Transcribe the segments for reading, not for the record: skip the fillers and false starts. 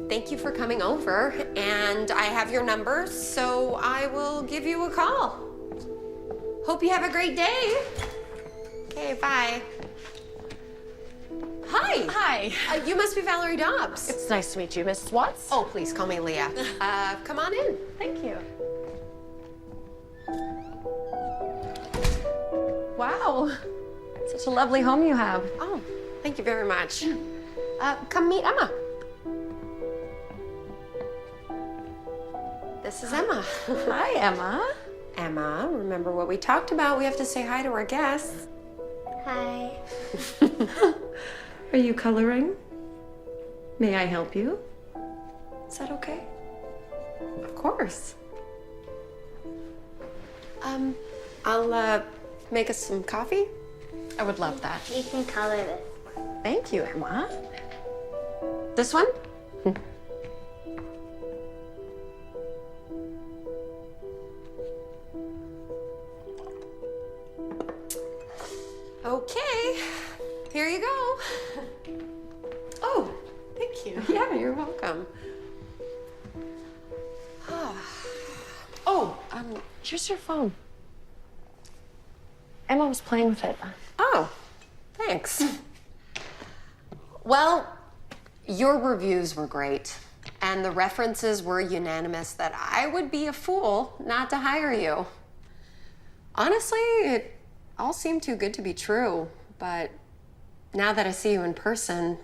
thank you for coming over, and I have your number, so I will give you a call. Hope you have a great day. Okay, bye. Hi. Hi. You must be Valerie Dobbs. It's nice to meet you, Mrs. Watts. Oh, please call me Leah. Come on in. Thank you. Wow. Such a lovely home you have. Oh, thank you very much. Come meet Emma. This is Emma. Hi, Emma. Emma, remember what we talked about? We have to say hi to our guests. Hi. Are you coloring? May I help you? Is that okay? Of course. I'll make us some coffee. I would love that. You can color this. Thank you, Emma. This one? Okay, here you go. Oh, thank you. Yeah, you're welcome. Oh, here's your phone. Emma was playing with it. Oh, thanks. Well, your reviews were great, and the references were unanimous that I would be a fool not to hire you. Honestly, it all seemed too good to be true, but now that I see you in person,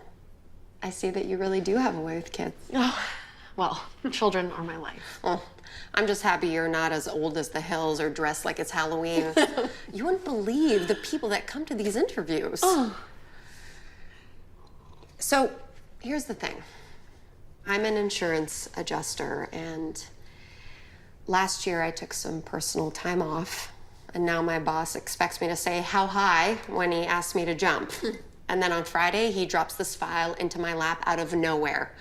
I see that you really do have a way with kids. Oh, well, children are my life. Oh, I'm just happy you're not as old as the hills or dressed like it's Halloween. You wouldn't believe the people that come to these interviews. Oh. So, here's the thing. I'm an insurance adjuster, and last year I took some personal time off, and now my boss expects me to say how high when he asks me to jump. And then on Friday, he drops this file into my lap out of nowhere.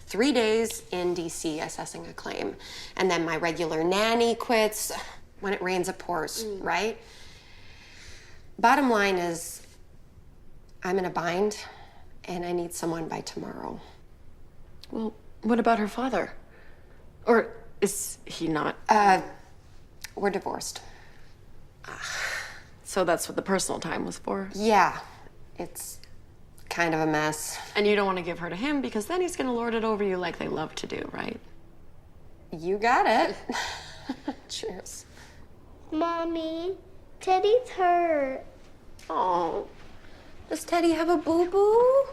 3 days in DC assessing a claim. And then my regular nanny quits. When it rains, it pours, right? Bottom line is, I'm in a bind, and I need someone by tomorrow. Well, what about her father? Or is he not? We're divorced. So that's what the personal time was for? Yeah, it's kind of a mess. And you don't want to give her to him because then he's going to lord it over you like they love to do, right? You got it. Cheers. Mommy, Teddy's hurt. Oh, does Teddy have a boo-boo?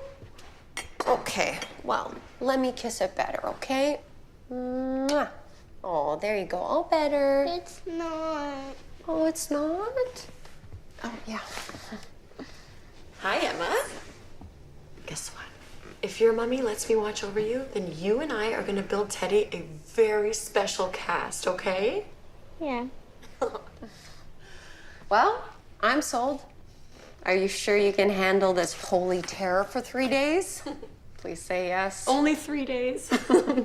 Okay, well, let me kiss it better, okay? Mwah. Oh, there you go, all better. It's not. Oh, it's not? Oh, yeah. Hi, Emma. Guess what? If your mommy lets me watch over you, then you and I are going to build Teddy a very special cast, okay? Yeah. Well, I'm sold. Are you sure you can handle this holy terror for 3 days? Please say yes. Only 3 days. I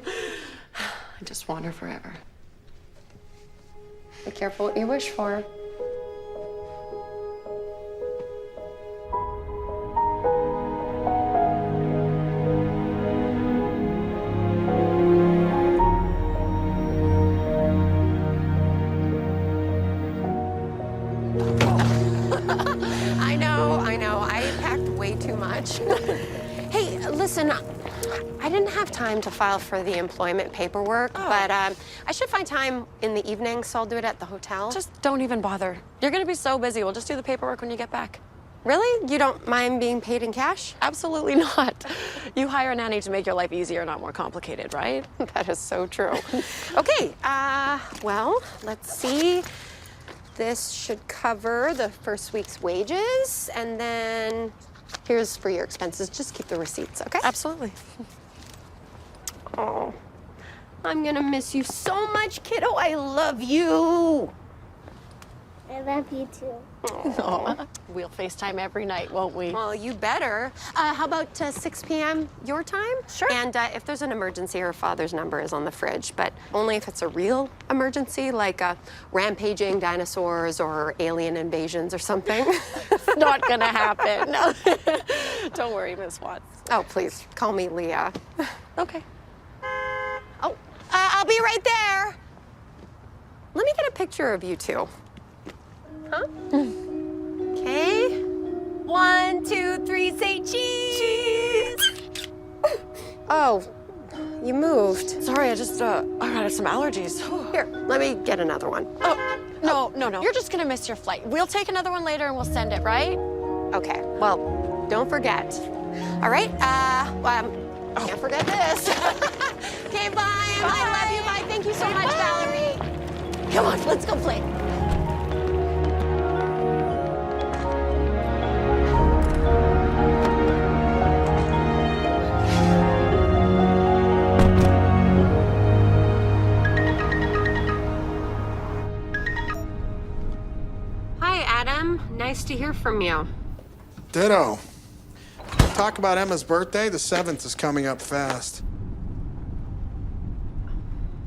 just want her forever. Be careful what you wish for. I know. I packed way too much. Hey, listen, I didn't have time to file for the employment paperwork, but I should find time in the evening, so I'll do it at the hotel. Just don't even bother. You're going to be so busy. We'll just do the paperwork when you get back. Really? You don't mind being paid in cash? Absolutely not. You hire a nanny to make your life easier, not more complicated, right? That is so true. Okay, well, let's see. This should cover the first week's wages, and then here's for your expenses. Just keep the receipts, okay? Absolutely. Oh, I'm gonna miss you so much, kiddo. I love you. I love you too. Aw. We'll FaceTime every night, won't we? Well, you better. How about 6 p.m. your time? Sure. And if there's an emergency, her father's number is on the fridge, but only if it's a real emergency, like rampaging dinosaurs or alien invasions or something. It's not gonna happen. No. Don't worry, Miss Watts. Oh, please, call me Leah. Okay. right there. Let me get a picture of you two. Huh? Okay. 1, 2, 3, say cheese. Oh, you moved. Sorry, I just, I got some allergies. Here, let me get another one. Oh, no. You're just gonna miss your flight. We'll take another one later and we'll send it, right? Okay, well, don't forget. All right, can't forget this. Okay, bye, Emma. I love you, bye. Thank you so much, Valerie. Come on, let's go play. Hi, Adam. Nice to hear from you. Ditto. Talk about Emma's birthday. The 7th is coming up fast.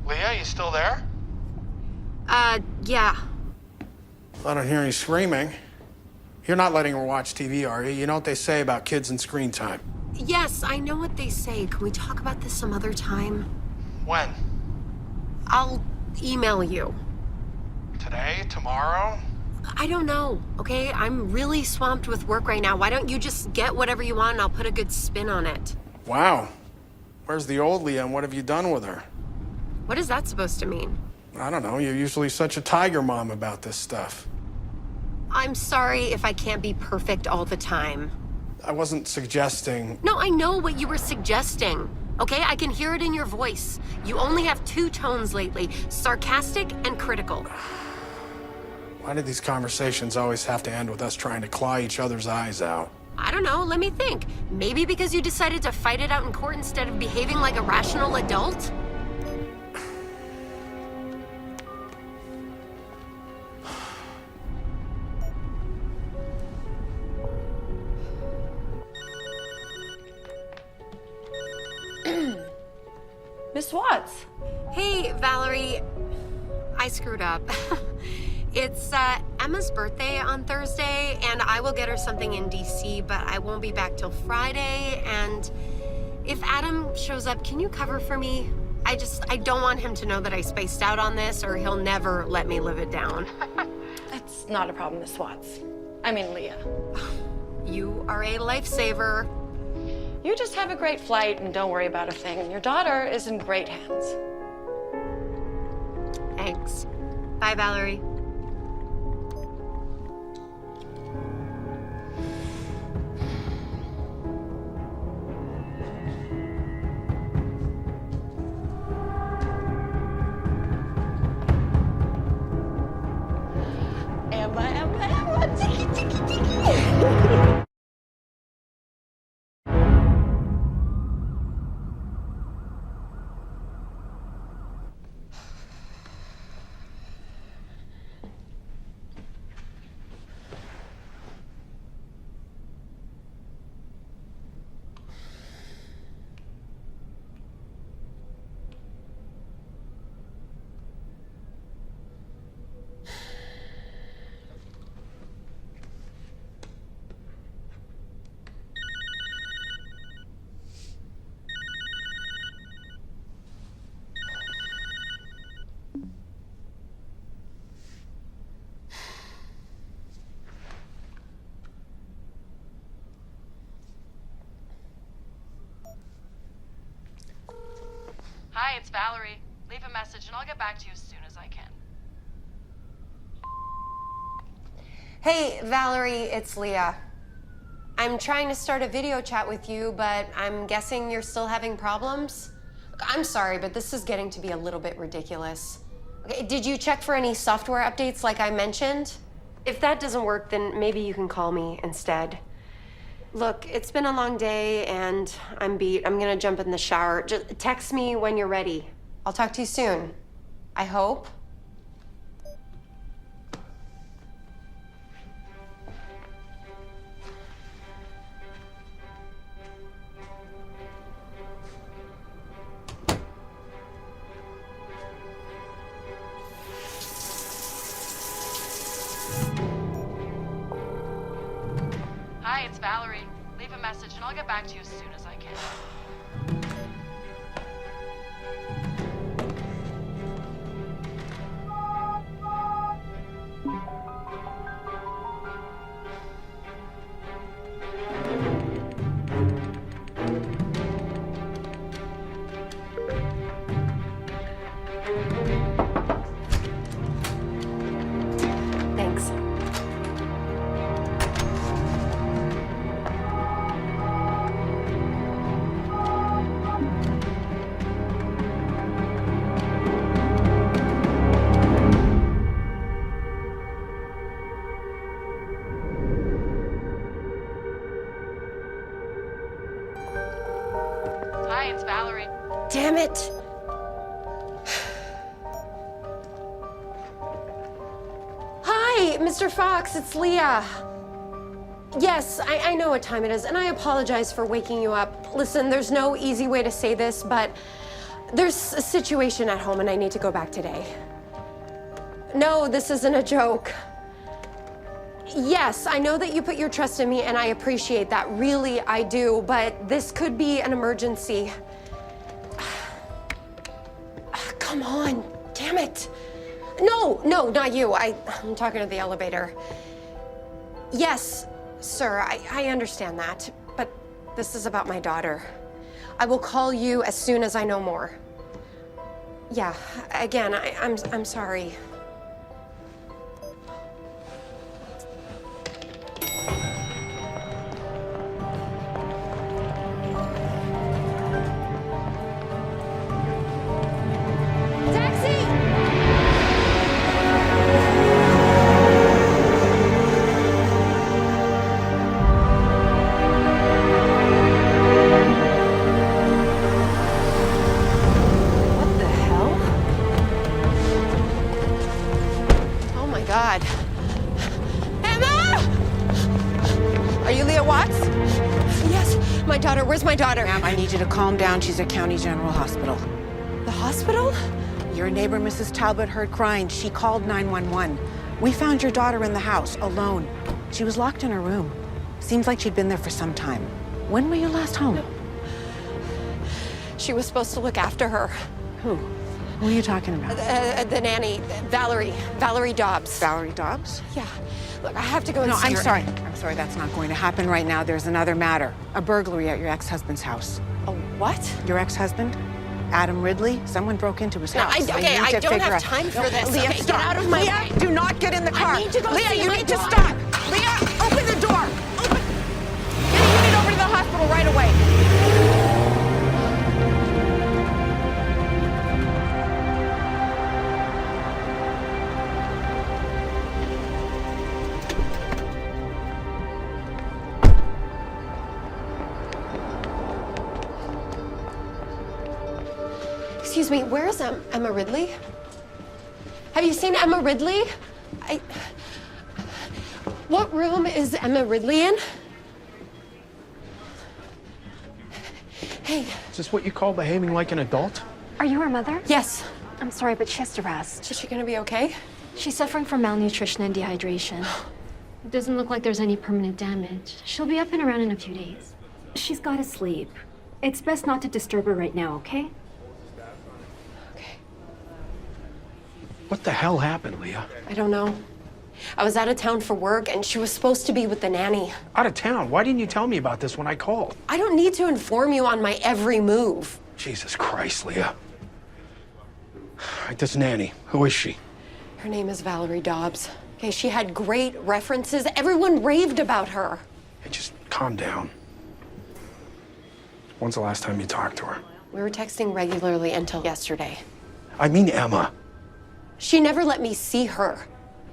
Leah, you still there? Yeah. I don't hear any screaming. You're not letting her watch TV, are you? You know what they say about kids and screen time. Yes, I know what they say. Can we talk about this some other time? When? I'll email you. Today? Tomorrow? I don't know, okay? I'm really swamped with work right now. Why don't you just get whatever you want and I'll put a good spin on it? Wow. Where's the old Leah and what have you done with her? What is that supposed to mean? I don't know. You're usually such a tiger mom about this stuff. I'm sorry if I can't be perfect all the time. I wasn't suggesting... No, I know what you were suggesting. Okay, I can hear it in your voice. You only have 2 tones lately, sarcastic and critical. Why did these conversations always have to end with us trying to claw each other's eyes out? I don't know, let me think. Maybe because you decided to fight it out in court instead of behaving like a rational adult? Miss Watts. Hey, Valerie. I screwed up. It's Emma's birthday on Thursday, and I will get her something in DC, but I won't be back till Friday. And if Adam shows up, can you cover for me? I don't want him to know that I spaced out on this, or he'll never let me live it down. That's not a problem, Miss Watts. I mean, Leah. You are a lifesaver. You just have a great flight and don't worry about a thing. Your daughter is in great hands. Thanks. Bye, Valerie. Emma, tiki, tiki, tiki. Hi, it's Valerie. Leave a message and I'll get back to you as soon as I can. Hey, Valerie, it's Leah. I'm trying to start a video chat with you, but I'm guessing you're still having problems? I'm sorry, but this is getting to be a little bit ridiculous. Okay, did you check for any software updates like I mentioned? If that doesn't work, then maybe you can call me instead. Look, it's been a long day and I'm beat. I'm gonna jump in the shower. Just text me when you're ready. I'll talk to you soon. I hope. Hi, it's Valerie. Leave a message and I'll get back to you as soon as I can. Mr. Fox, it's Leah. Yes, I know what time it is, and I apologize for waking you up. Listen, there's no easy way to say this, but there's a situation at home and I need to go back today. No, this isn't a joke. Yes, I know that you put your trust in me and I appreciate that. Really, I do, but this could be an emergency. Come on, damn it. No, not you. I'm talking to the elevator. Yes, sir, I understand that, but this is about my daughter. I will call you as soon as I know more. Yeah, again, I'm sorry. God. Emma! Are you Leia Watts? Yes, my daughter. Where's my daughter? Ma'am, I need you to calm down. She's at County General Hospital. The hospital? Your neighbor, Mrs. Talbot, heard crying. She called 911. We found your daughter in the house, alone. She was locked in her room. Seems like she'd been there for some time. When were you last home? She was supposed to look after her. Who? Who are you talking about? The nanny, Valerie Dobbs. Valerie Dobbs? Yeah. Look, I have to go and No, see her. I'm sorry, that's not going to happen right now. There's another matter. A burglary at your ex-husband's house. A what? Your ex-husband? Adam Ridley? Someone broke into his house. I don't have time for this. Leah, okay, stop. Get out of my Leah, way. do not get in the car. I need to go Leah, see you my need to daughter. stop. Leah, open the door. Open. Get a unit over to the hospital right away. Excuse me, where's Emma Ridley? Have you seen Emma Ridley? What room is Emma Ridley in? Hey. Is this what you call behaving like an adult? Are you her mother? Yes. I'm sorry, but she has to rest. Is she gonna be okay? She's suffering from malnutrition and dehydration. It doesn't look like there's any permanent damage. She'll be up and around in a few days. She's gotta sleep. It's best not to disturb her right now, okay? Okay. What the hell happened, Leah? I don't know. I was out of town for work and she was supposed to be with the nanny. Out of town? Why didn't you tell me about this when I called? I don't need to inform you on my every move. Jesus Christ, Leah. All right, this nanny, who is she? Her name is Valerie Dobbs. Okay, she had great references. Everyone raved about her. Hey, just calm down. When's the last time you talked to her? We were texting regularly until yesterday. I mean Emma. She never let me see her.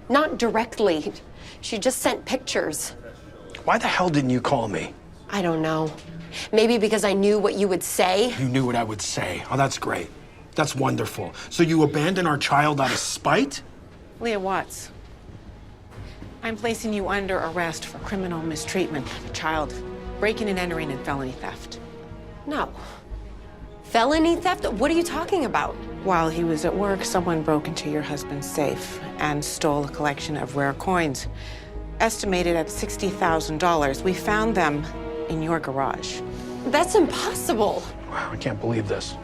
Not directly. She just sent pictures. Why the hell didn't you call me? I don't know. Maybe because I knew what you would say. You knew what I would say. Oh, that's great. That's wonderful. So you abandoned our child out of spite? Leia Watts, I'm placing you under arrest for criminal mistreatment of a child, breaking and entering, and felony theft. No. Felony theft? What are you talking about? While he was at work, someone broke into your husband's safe and stole a collection of rare coins, estimated at $60,000. We found them in your garage. That's impossible. Wow, I can't believe this.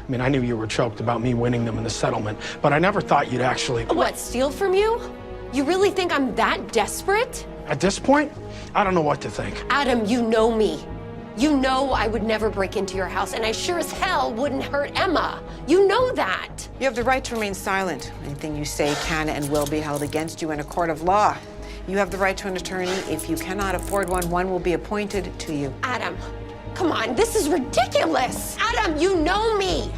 I mean, I knew you were choked about me winning them in the settlement, but I never thought you'd actually... What, steal from you? You really think I'm that desperate? At this point, I don't know what to think. Adam, you know me. You know I would never break into your house, and I sure as hell wouldn't hurt Emma. You know that. You have the right to remain silent. Anything you say can and will be held against you in a court of law. You have the right to an attorney. If you cannot afford one, one will be appointed to you. Adam, come on, this is ridiculous. Adam, you know me.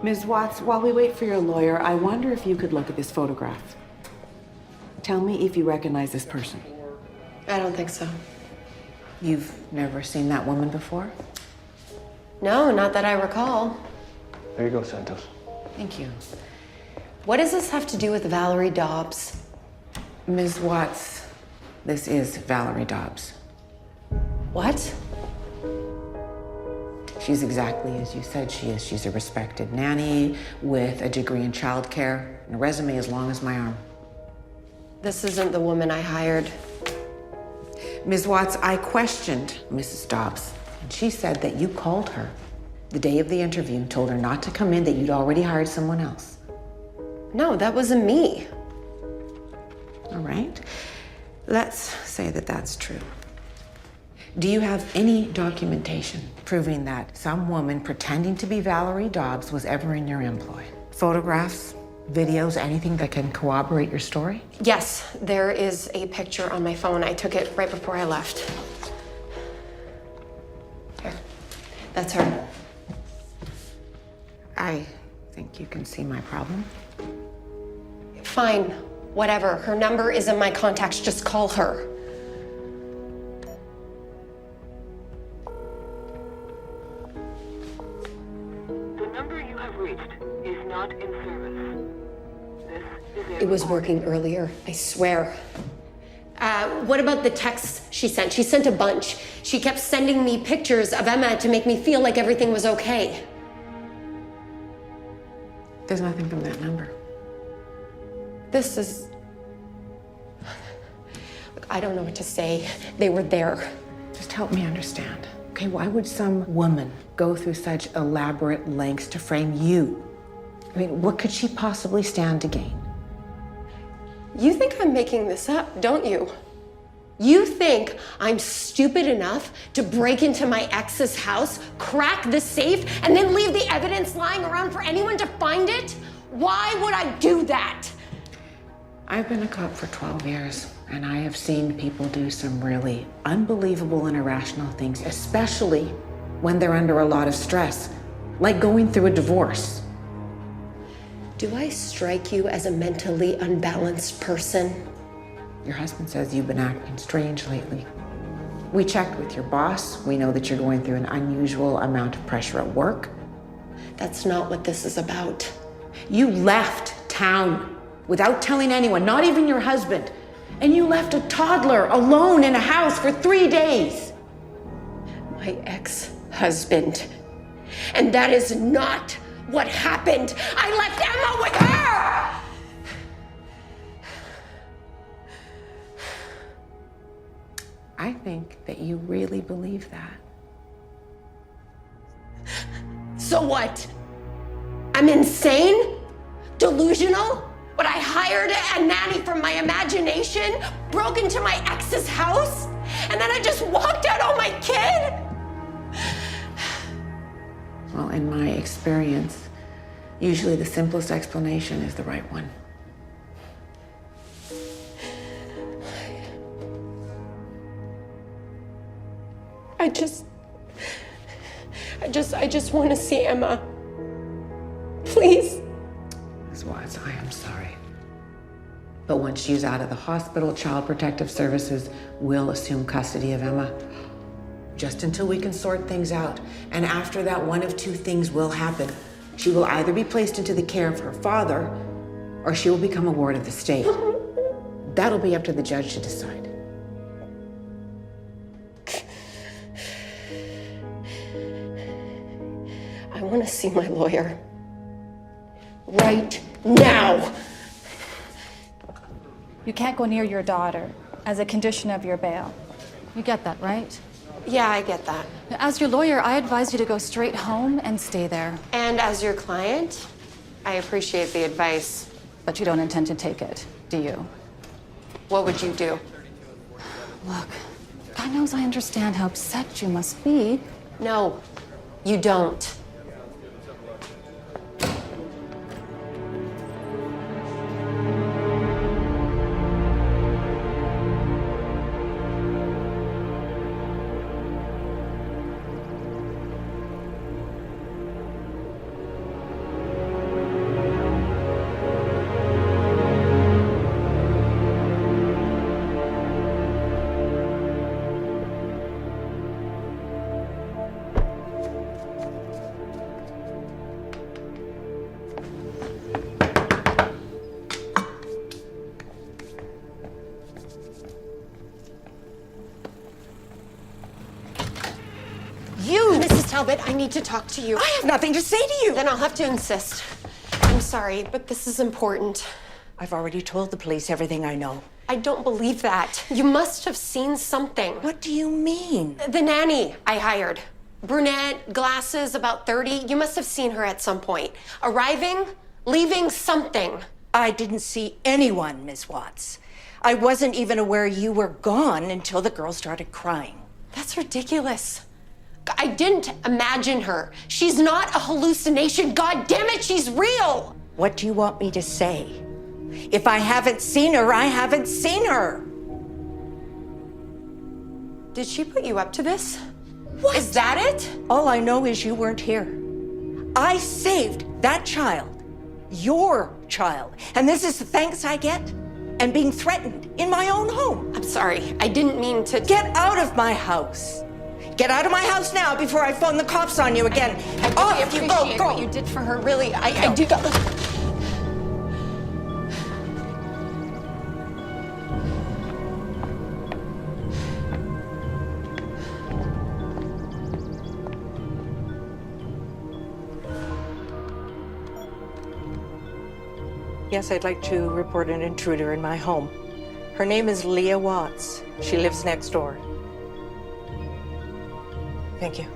Ms. Watts, while we wait for your lawyer, I wonder if you could look at this photograph. Tell me if you recognize this person. I don't think so. You've never seen that woman before? No, not that I recall. There you go, Santos. Thank you. What does this have to do with Valerie Dobbs? Ms. Watts, this is Valerie Dobbs. What? She's exactly as you said she is. She's a respected nanny with a degree in childcare and a resume as long as my arm. This isn't the woman I hired. Ms. Watts, I questioned Mrs. Dobbs, and she said that you called her the day of the interview and told her not to come in, that you'd already hired someone else. No, that wasn't me. All right. Let's say that that's true. Do you have any documentation proving that some woman pretending to be Valerie Dobbs was ever in your employ? Photographs, videos, anything that can corroborate your story? Yes, there is a picture on my phone. I took it right before I left. Here, that's her. I think you can see my problem. Fine, whatever. Her number is in my contacts. Just call her. The number you have reached is not in service. This is It was working earlier, I swear. What about the texts she sent? She sent a bunch. She kept sending me pictures of Emma to make me feel like everything was okay. There's nothing from that number. This is... Look, I don't know what to say. They were there. Just help me understand. Okay, why would some woman go through such elaborate lengths to frame you? I mean, what could she possibly stand to gain? You think I'm making this up, don't you? You think I'm stupid enough to break into my ex's house, crack the safe, and then leave the evidence lying around for anyone to find it? Why would I do that? I've been a cop for 12 years, and I have seen people do some really unbelievable and irrational things, especially when they're under a lot of stress, like going through a divorce. Do I strike you as a mentally unbalanced person? Your husband says you've been acting strange lately. We checked with your boss. We know that you're going through an unusual amount of pressure at work. That's not what this is about. You left town without telling anyone, not even your husband. And you left a toddler alone in a house for 3 days. My ex-husband. And that is not what happened. I left Emma with her! I think that you really believe that. So what? I'm insane? Delusional? But I hired a nanny from my imagination, broke into my ex's house, and then I just walked out on my kid? Well, in my experience, usually the simplest explanation is the right one. I just want to see Emma. Please. Ms. Watts, I am sorry. But once she's out of the hospital, Child Protective Services will assume custody of Emma. Just until we can sort things out. And after that, one of two things will happen. She will either be placed into the care of her father, or she will become a ward of the state. That'll be up to the judge to decide. I want to see my lawyer. Right now. You can't go near your daughter as a condition of your bail. You get that, right? Yeah, I get that. As your lawyer, I advise you to go straight home and stay there. And as your client, I appreciate the advice. But you don't intend to take it, do you? What would you do? Look, God knows I understand how upset you must be. No, you don't. Talbot, I need to talk to you. I have nothing to say to you. Then I'll have to insist. I'm sorry, but this is important. I've already told the police everything I know. I don't believe that. You must have seen something. What do you mean? The nanny I hired. Brunette, glasses, about 30. You must have seen her at some point. Arriving, leaving, something. I didn't see anyone, Miss Watts. I wasn't even aware you were gone until the girl started crying. That's ridiculous. I didn't imagine her. She's not a hallucination. God damn it, she's real. What do you want me to say? If I haven't seen her, I haven't seen her. Did she put you up to this? What? Is that it? All I know is you weren't here. I saved that child, your child, and this is the thanks I get? And being threatened in my own home. I'm sorry, I didn't mean to. Get out of my house. Get out of my house now before I phone the cops on you again. I appreciate what you did for her, really. I do. Yes, I'd like to report an intruder in my home. Her name is Leia Watts. She lives next door. Thank you.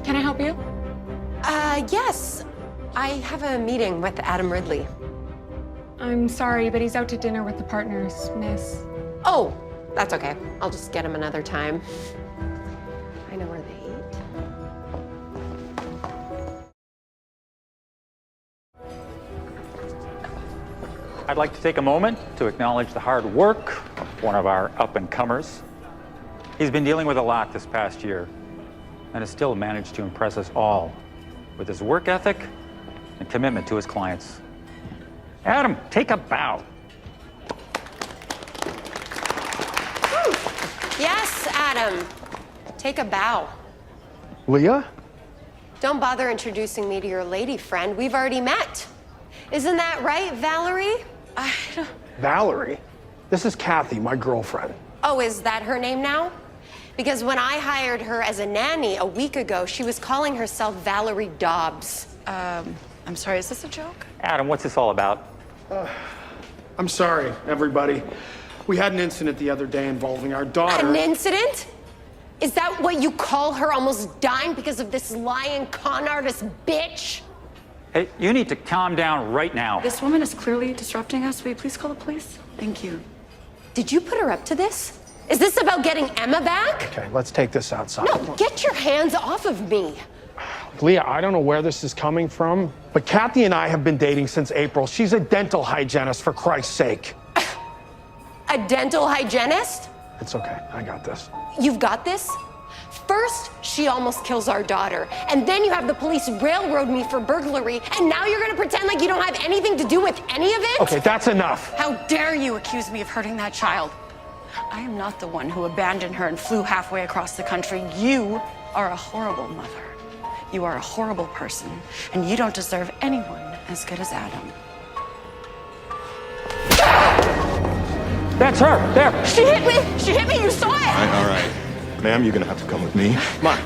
Can I help you? Yes. I have a meeting with Adam Ridley. I'm sorry, but he's out to dinner with the partners, miss. Oh, that's okay. I'll just get him another time. I know where they eat. I'd like to take a moment to acknowledge the hard work of one of our up-and-comers. He's been dealing with a lot this past year and has still managed to impress us all with his work ethic and commitment to his clients. Adam, take a bow. Yes, Adam. Take a bow. Leah? Don't bother introducing me to your lady friend. We've already met. Isn't that right, Valerie? Valerie? This is Kathy, my girlfriend. Oh, is that her name now? Because when I hired her as a nanny a week ago, she was calling herself Valerie Dobbs. I'm sorry, is this a joke? Adam, what's this all about? I'm sorry, everybody. We had an incident the other day involving our daughter. An incident? Is that what you call her, almost dying because of this lying con artist bitch? Hey, you need to calm down right now. This woman is clearly disrupting us. Will you please call the police? Thank you. Did you put her up to this? Is this about getting Emma back? Okay, let's take this outside. No, get your hands off of me. Leah, I don't know where this is coming from, but Kathy and I have been dating since April. She's a dental hygienist, for Christ's sake. A dental hygienist? It's okay, I got this. You've got this? First, she almost kills our daughter, and then you have the police railroad me for burglary, and now you're gonna pretend like you don't have anything to do with any of it? Okay, that's enough. How dare you accuse me of hurting that child? I am not the one who abandoned her and flew halfway across the country. You are a horrible mother. You are a horrible person, and you don't deserve anyone as good as Adam. That's her, there. She hit me! She hit me, you saw it! All right. Ma'am, you're gonna have to come with me. Come on.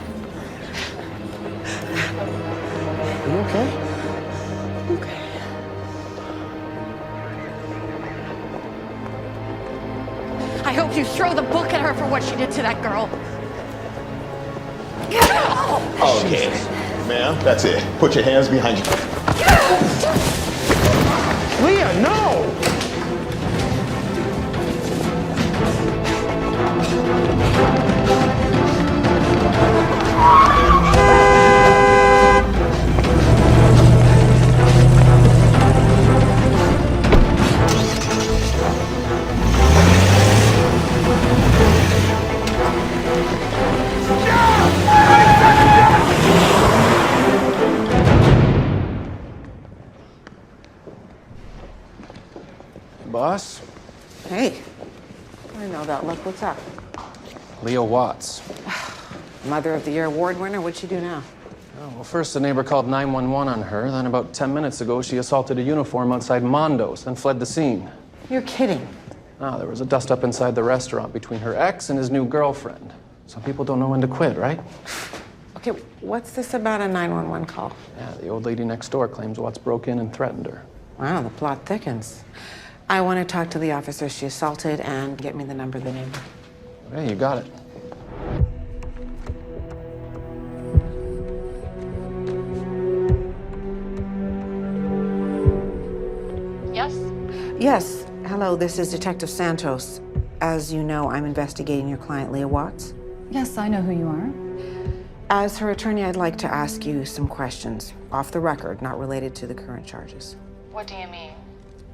Are you okay? Okay. I hope you throw the book at her for what she did to that girl. Okay. Ma'am, that's it. Put your hands behind you. Leah, no! Boss? Hey, I know that look. What's up? Leah Watts. Mother of the Year award winner. What'd she do now? Oh, Well, first, the neighbor called 911 on her. Then about 10 minutes ago, she assaulted a uniform outside Mondo's, then fled the scene. You're kidding. Ah, there was a dust-up inside the restaurant between her ex and his new girlfriend. Some people don't know when to quit, right? Okay, what's this about a 911 call? Yeah, the old lady next door claims Watts broke in and threatened her. Wow, the plot thickens. I want to talk to the officer she assaulted and get me the number of the neighbor. Hey, you got it. Yes? Yes. Hello, this is Detective Santos. As you know, I'm investigating your client, Leia Watts. Yes, I know who you are. As her attorney, I'd like to ask you some questions, off the record, not related to the current charges. What do you mean?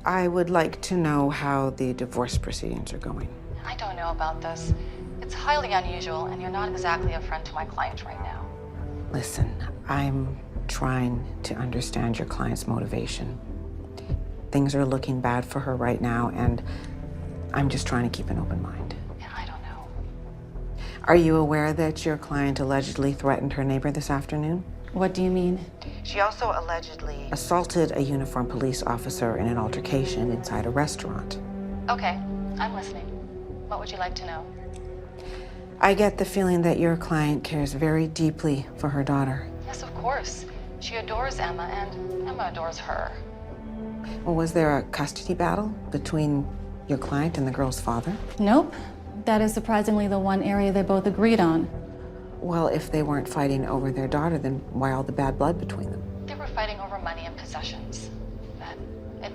I would like to know how the divorce proceedings are going. I don't know about this. It's highly unusual, and you're not exactly a friend to my client right now. Listen, I'm trying to understand your client's motivation. Things are looking bad for her right now, and I'm just trying to keep an open mind. Yeah, I don't know. Are you aware that your client allegedly threatened her neighbor this afternoon? What do you mean? She also allegedly assaulted a uniformed police officer in an altercation inside a restaurant. Okay, I'm listening. What would you like to know? I get the feeling that your client cares very deeply for her daughter. Yes, of course. She adores Emma, and Emma adores her. Well, was there a custody battle between your client and the girl's father? Nope. That is surprisingly the one area they both agreed on. Well, if they weren't fighting over their daughter, then why all the bad blood between them? They were fighting over money and possessions. But it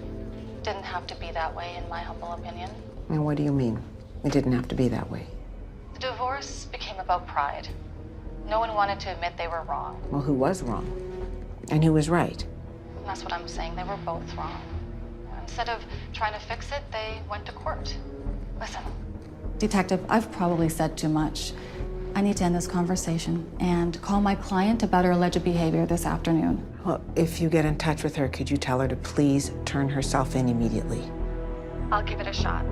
didn't have to be that way, in my humble opinion. And what do you mean? It didn't have to be that way. The divorce became about pride. No one wanted to admit they were wrong. Well, who was wrong? And who was right? And that's what I'm saying. They were both wrong. Instead of trying to fix it, they went to court. Listen. Detective, I've probably said too much. I need to end this conversation and call my client about her alleged behavior this afternoon. Well, if you get in touch with her, could you tell her to please turn herself in immediately? I'll give it a shot.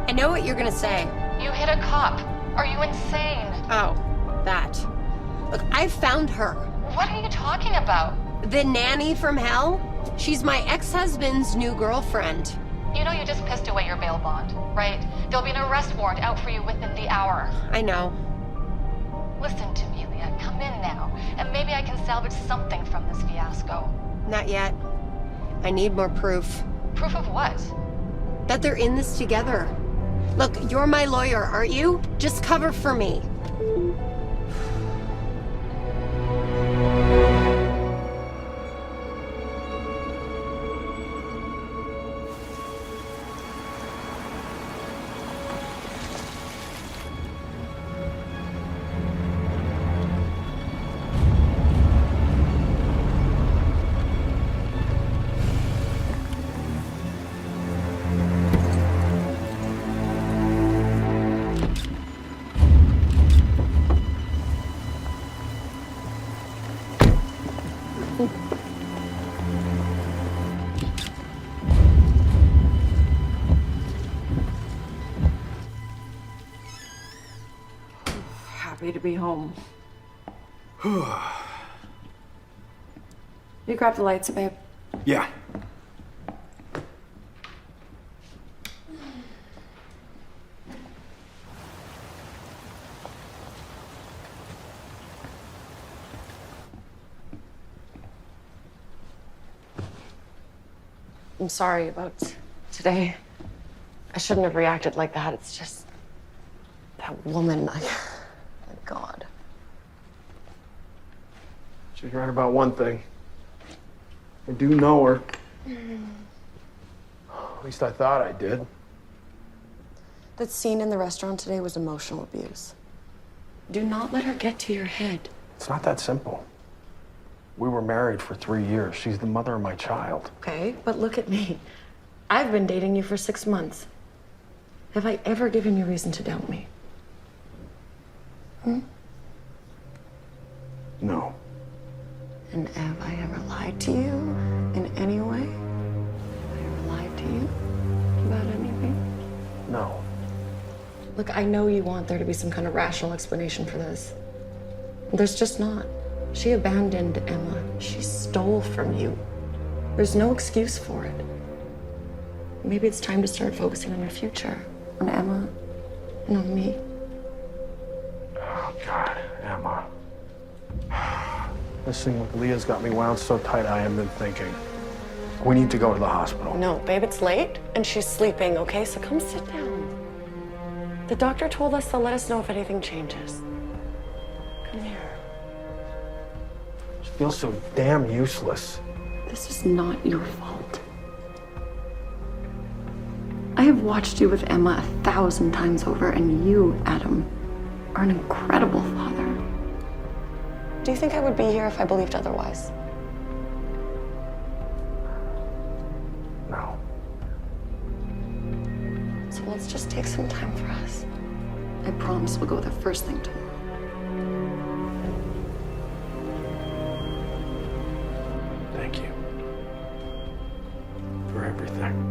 I know what you're gonna say. You hit a cop. Are you insane? Oh, that. Look, I found her. What are you talking about? The nanny from hell? She's my ex-husband's new girlfriend. You know you just pissed away your bail bond, right? There'll be an arrest warrant out for you within the hour. I know. Listen to me, Leah. Come in now, and maybe I can salvage something from this fiasco. Not yet. I need more proof. Proof of what? That they're in this together. Look, you're my lawyer, aren't you? Just cover for me. Happy to be home. You grab the lights, babe. Yeah. I'm sorry about today. I shouldn't have reacted like that. It's just that woman. My God. She's right about one thing. I do know her. At least I thought I did. That scene in the restaurant today was emotional abuse. Do not let her get to your head. It's not that simple. We were married for 3 years. She's the mother of my child. Okay, but look at me. I've been dating you for 6 months. Have I ever given you reason to doubt me? No. And have I ever lied to you in any way? Have I ever lied to you? No. Look, I know you want there to be some kind of rational explanation for this. There's just not. She abandoned Emma. She stole from you. There's no excuse for it. Maybe it's time to start focusing on your future, on Emma, and on me. Oh, God, Emma. This thing with Leah's got me wound so tight I haven't been thinking. We need to go to the hospital. No, babe, it's late, and she's sleeping, okay? So come sit down. The doctor told us to let us know if anything changes. Come here. She feels so damn useless. This is not your fault. I have watched you with Emma 1,000 times over, and you, Adam, are an incredible father. Do you think I would be here if I believed otherwise? No. So let's just take some time for us. I promise we'll go there first thing tomorrow. Thank you. For everything.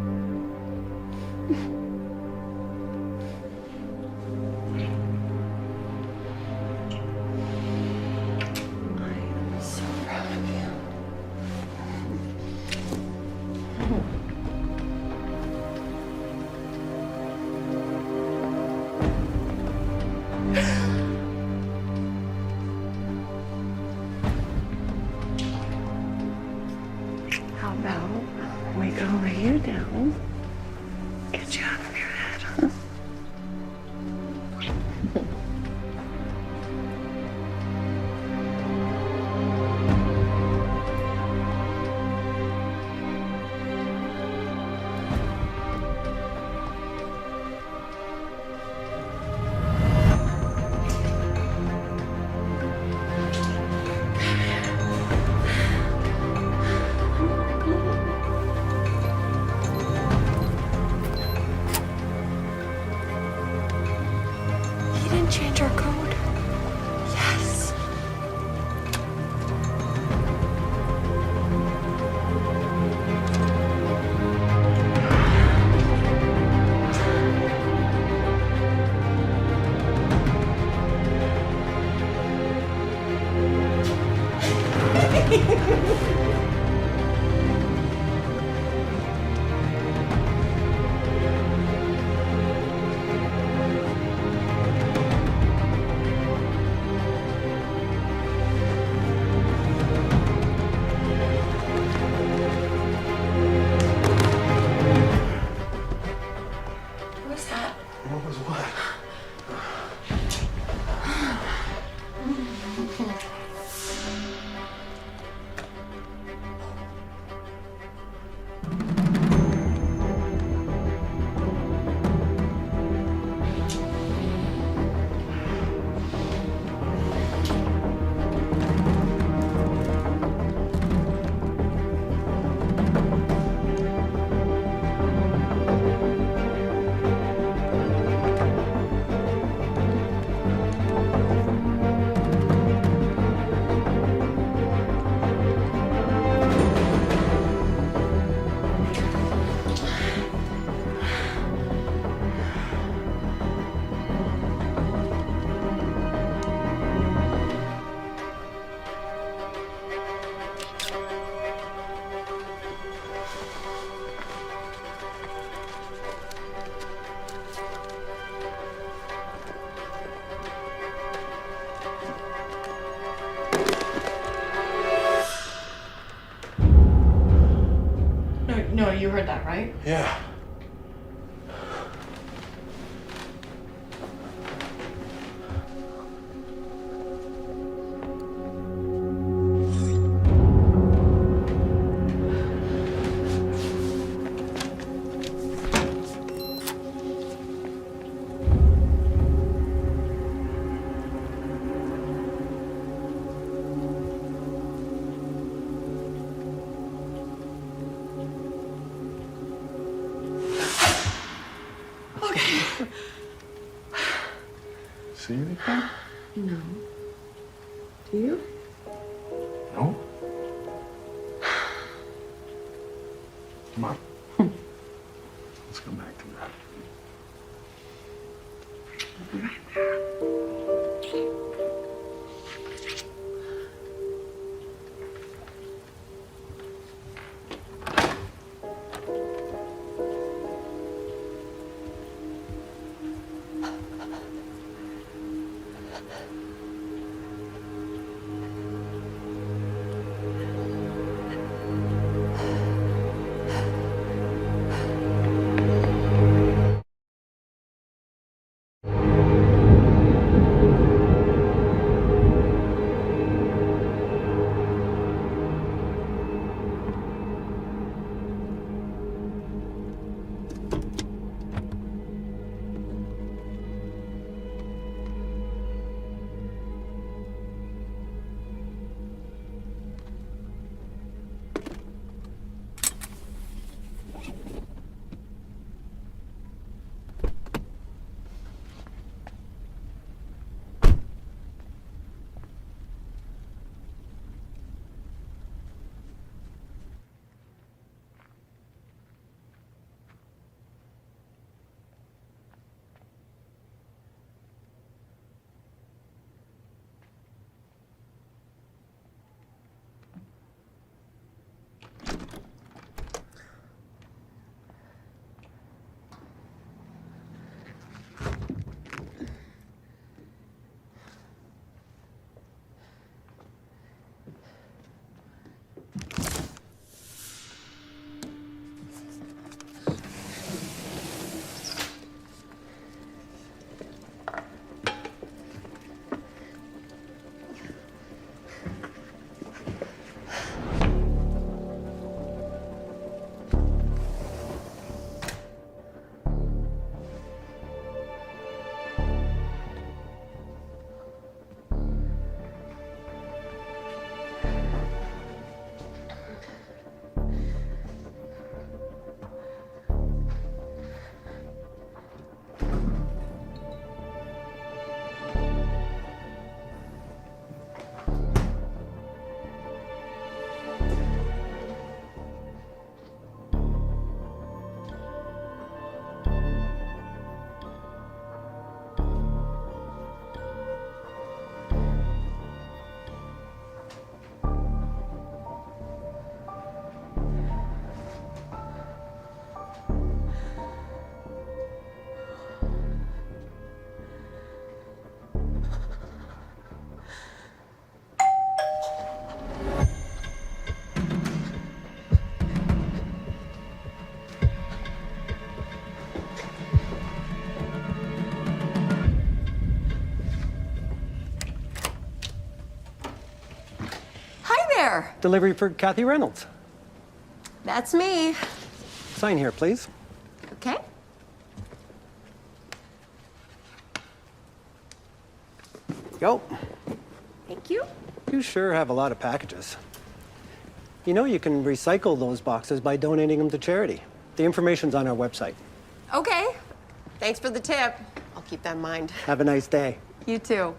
So proud of you. How about we go lay you down, get you out of your head, huh? He didn't change our code. Yes. What was that? What was what? No, you heard that, right? Yeah. See anything? No. Do you? No. Come on. Let's go back to that. there? Delivery for Kathy Reynolds. That's me. Sign here, please. Okay. Go. Thank you. You sure have a lot of packages. You know you can recycle those boxes by donating them to charity. The information's on our website. Okay. Thanks for the tip. I'll keep that in mind. Have a nice day. You too.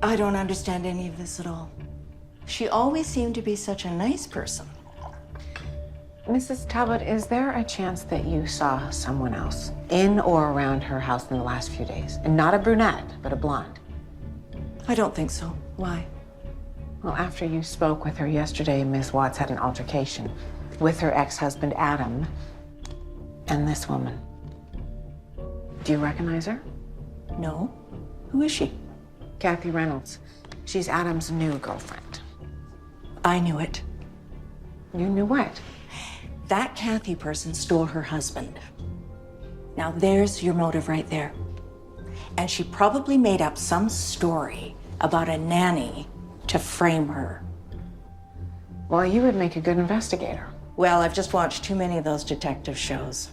I don't understand any of this at all. She always seemed to be such a nice person. Mrs. Talbot, is there a chance that you saw someone else in or around her house in the last few days? And not a brunette, but a blonde? I don't think so. Why? Well, after you spoke with her yesterday, Miss Watts had an altercation with her ex-husband, Adam, and this woman. Do you recognize her? No. Who is she? Kathy Reynolds. She's Adam's new girlfriend. I knew it. You knew what? That Kathy person stole her husband. Now there's your motive right there. And she probably made up some story about a nanny to frame her. Well, you would make a good investigator. Well, I've just watched too many of those detective shows.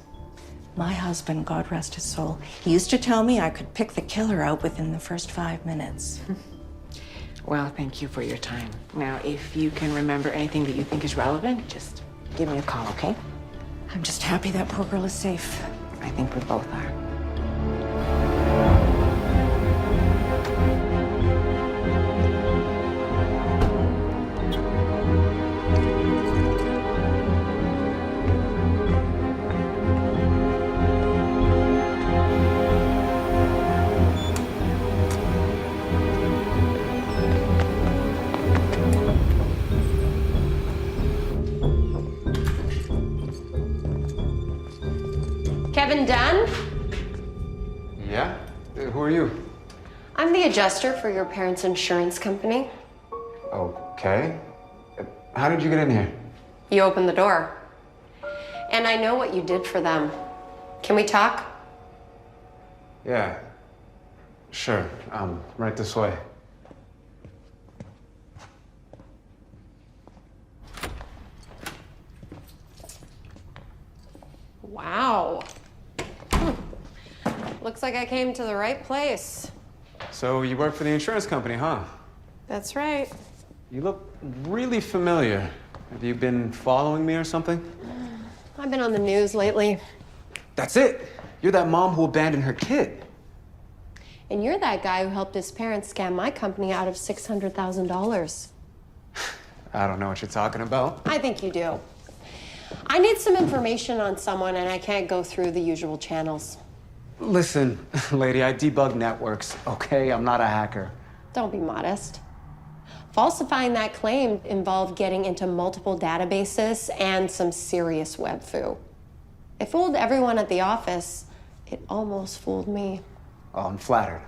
My husband, God rest his soul, he used to tell me I could pick the killer out within the first 5 minutes. Well, thank you for your time. Now, if you can remember anything that you think is relevant, just give me a call, okay? I'm just happy that poor girl is safe. I think we both are. Kevin Dunn? Yeah? Who are you? I'm the adjuster for your parents' insurance company. Okay. How did you get in here? You opened the door. And I know what you did for them. Can we talk? Yeah. Sure. Right this way. Wow. Looks like I came to the right place. So you work for the insurance company, huh? That's right. You look really familiar. Have you been following me or something? I've been on the news lately. That's it. You're that mom who abandoned her kid. And you're that guy who helped his parents scam my company out of $600,000. I don't know what you're talking about. I think you do. I need some information on someone and I can't go through the usual channels. Listen, lady, I debug networks, okay? I'm not a hacker. Don't be modest. Falsifying that claim involved getting into multiple databases and some serious web foo. It fooled everyone at the office. It almost fooled me. Oh, I'm flattered.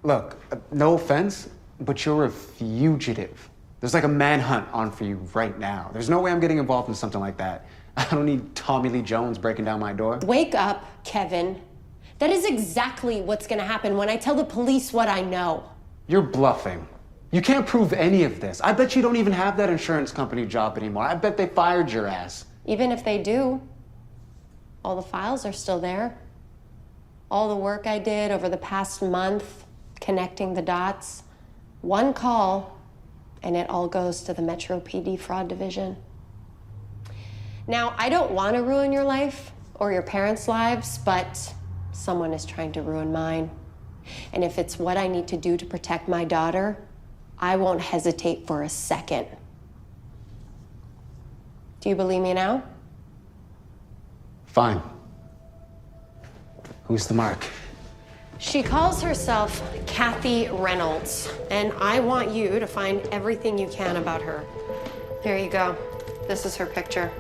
Look, no offense, but you're a fugitive. There's like a manhunt on for you right now. There's no way I'm getting involved in something like that. I don't need Tommy Lee Jones breaking down my door. Wake up, Kevin. That is exactly what's gonna happen when I tell the police what I know. You're bluffing. You can't prove any of this. I bet you don't even have that insurance company job anymore. I bet they fired your ass. Even if they do, all the files are still there. All the work I did over the past month, connecting the dots, one call, and it all goes to the Metro PD Fraud Division. Now, I don't want to ruin your life or your parents' lives, but someone is trying to ruin mine. And if it's what I need to do to protect my daughter, I won't hesitate for a second. Do you believe me now? Fine. Who's the mark? She calls herself Kathy Reynolds, and I want you to find everything you can about her. Here you go. This is her picture.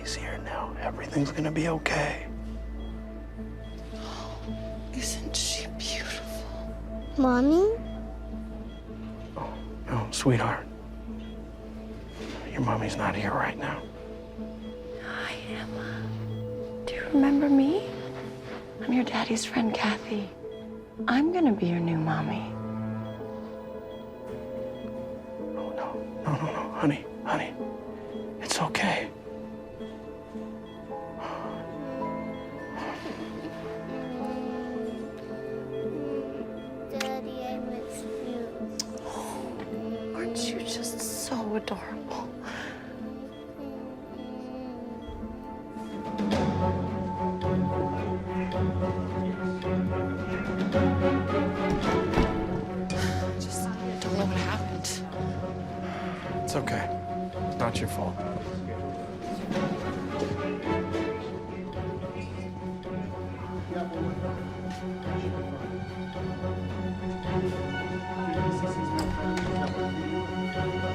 Mommy's here now. Everything's gonna be okay. Isn't she beautiful? Mommy? No, sweetheart. Your mommy's not here right now. Hi, Emma. Do you remember me? I'm your daddy's friend, Kathy. I'm gonna be your new mommy. No, honey. It's okay. Daddy, I miss you. Aren't you just so adorable? Just don't know what happened. It's okay. It's not your fault.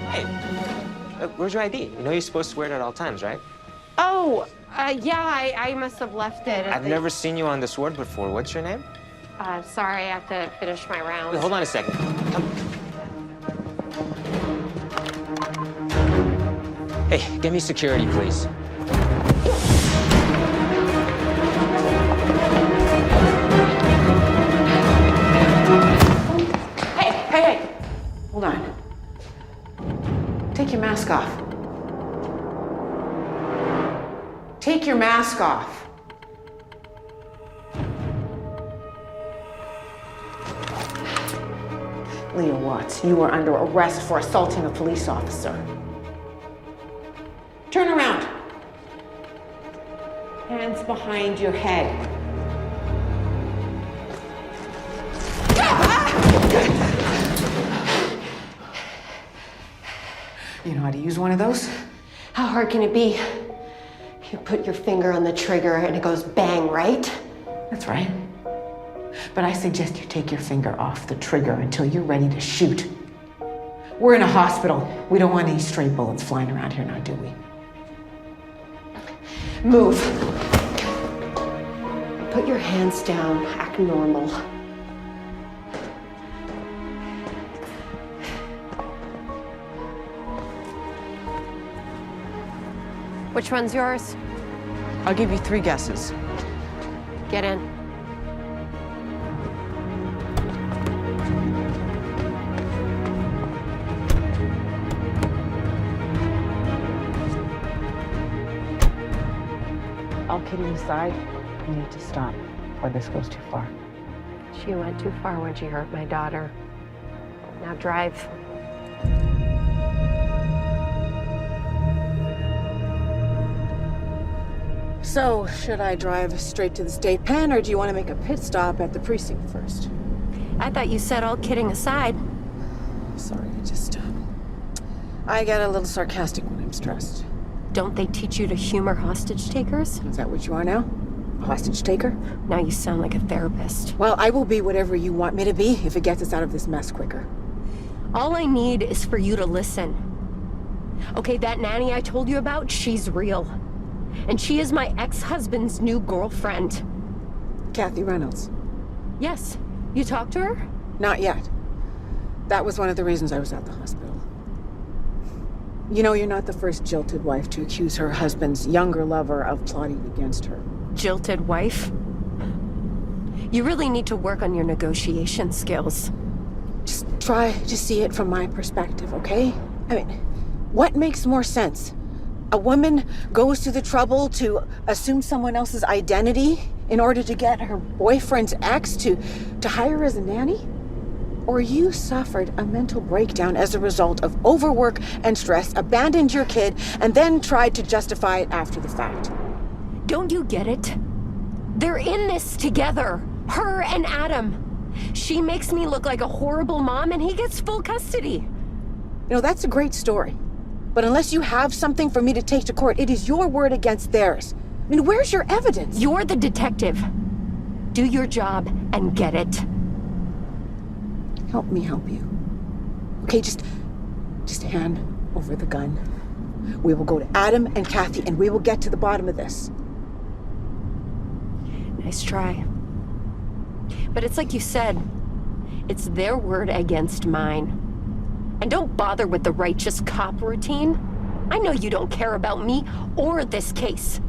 Hey, where's your ID? You know you're supposed to wear it at all times, right? Oh, yeah, I must have left it. I've never seen you on this ward before. What's your name? Sorry, I have to finish my round. Wait, hold on a second. Come. Hey, give me security, please. Hey! Hold on. Take your mask off. Take your mask off. Leia Watts, you are under arrest for assaulting a police officer. Turn around. Hands behind your head. You know how to use one of those? How hard can it be? You put your finger on the trigger and it goes bang, right? That's right. But I suggest you take your finger off the trigger until you're ready to shoot. We're in a hospital. We don't want any stray bullets flying around here now, do we? Move. Put your hands down. Act normal. Which one's yours? I'll give you 3 guesses. Get in. All kidding aside, you need to stop, or this goes too far. She went too far when she hurt my daughter. Now drive. So, should I drive straight to the state pen, or do you want to make a pit stop at the precinct first? I thought you said all kidding aside. Sorry, I get a little sarcastic when I'm stressed. Don't they teach you to humor hostage takers? Is that what you are now? A hostage taker? Now you sound like a therapist. Well, I will be whatever you want me to be if it gets us out of this mess quicker. All I need is for you to listen. Okay, that nanny I told you about, she's real. And she is my ex-husband's new girlfriend. Kathy Reynolds? Yes. You talked to her? Not yet. That was one of the reasons I was at the hospital. You know, you're not the first jilted wife to accuse her husband's younger lover of plotting against her. Jilted wife? You really need to work on your negotiation skills. Just try to see it from my perspective, okay? I mean, what makes more sense? A woman goes to the trouble to assume someone else's identity in order to get her boyfriend's ex to hire her as a nanny? Or you suffered a mental breakdown as a result of overwork and stress, abandoned your kid, and then tried to justify it after the fact. Don't you get it? They're in this together. Her and Adam. She makes me look like a horrible mom and he gets full custody. You know, that's a great story. But unless you have something for me to take to court, it is your word against theirs. I mean, where's your evidence? You're the detective. Do your job and get it. Help me help you. Okay, just hand over the gun. We will go to Adam and Kathy, and we will get to the bottom of this. Nice try. But it's like you said, it's their word against mine. And don't bother with the righteous cop routine. I know you don't care about me or this case.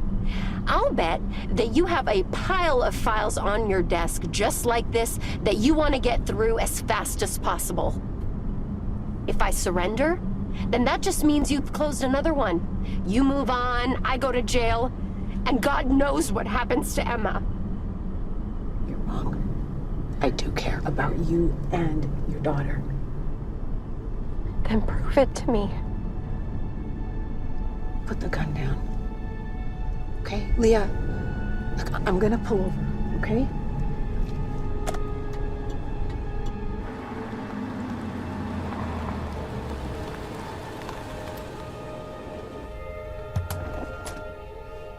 I'll bet that you have a pile of files on your desk just like this that you want to get through as fast as possible. If I surrender, then that just means you've closed another one. You move on, I go to jail, and God knows what happens to Emma. You're wrong. I do care about you and your daughter. Then prove it to me. Put the gun down. Okay, Leah, look, I'm gonna pull over, okay?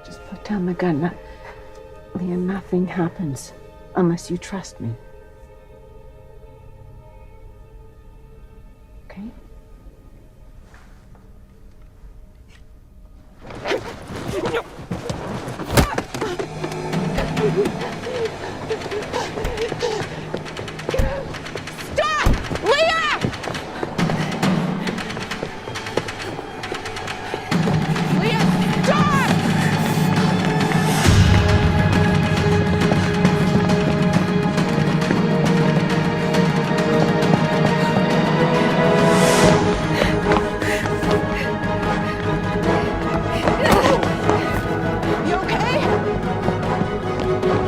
Just put down the gun. Leah, nothing happens unless you trust me. Okay? Stop! Leah! Leah, stop! You okay?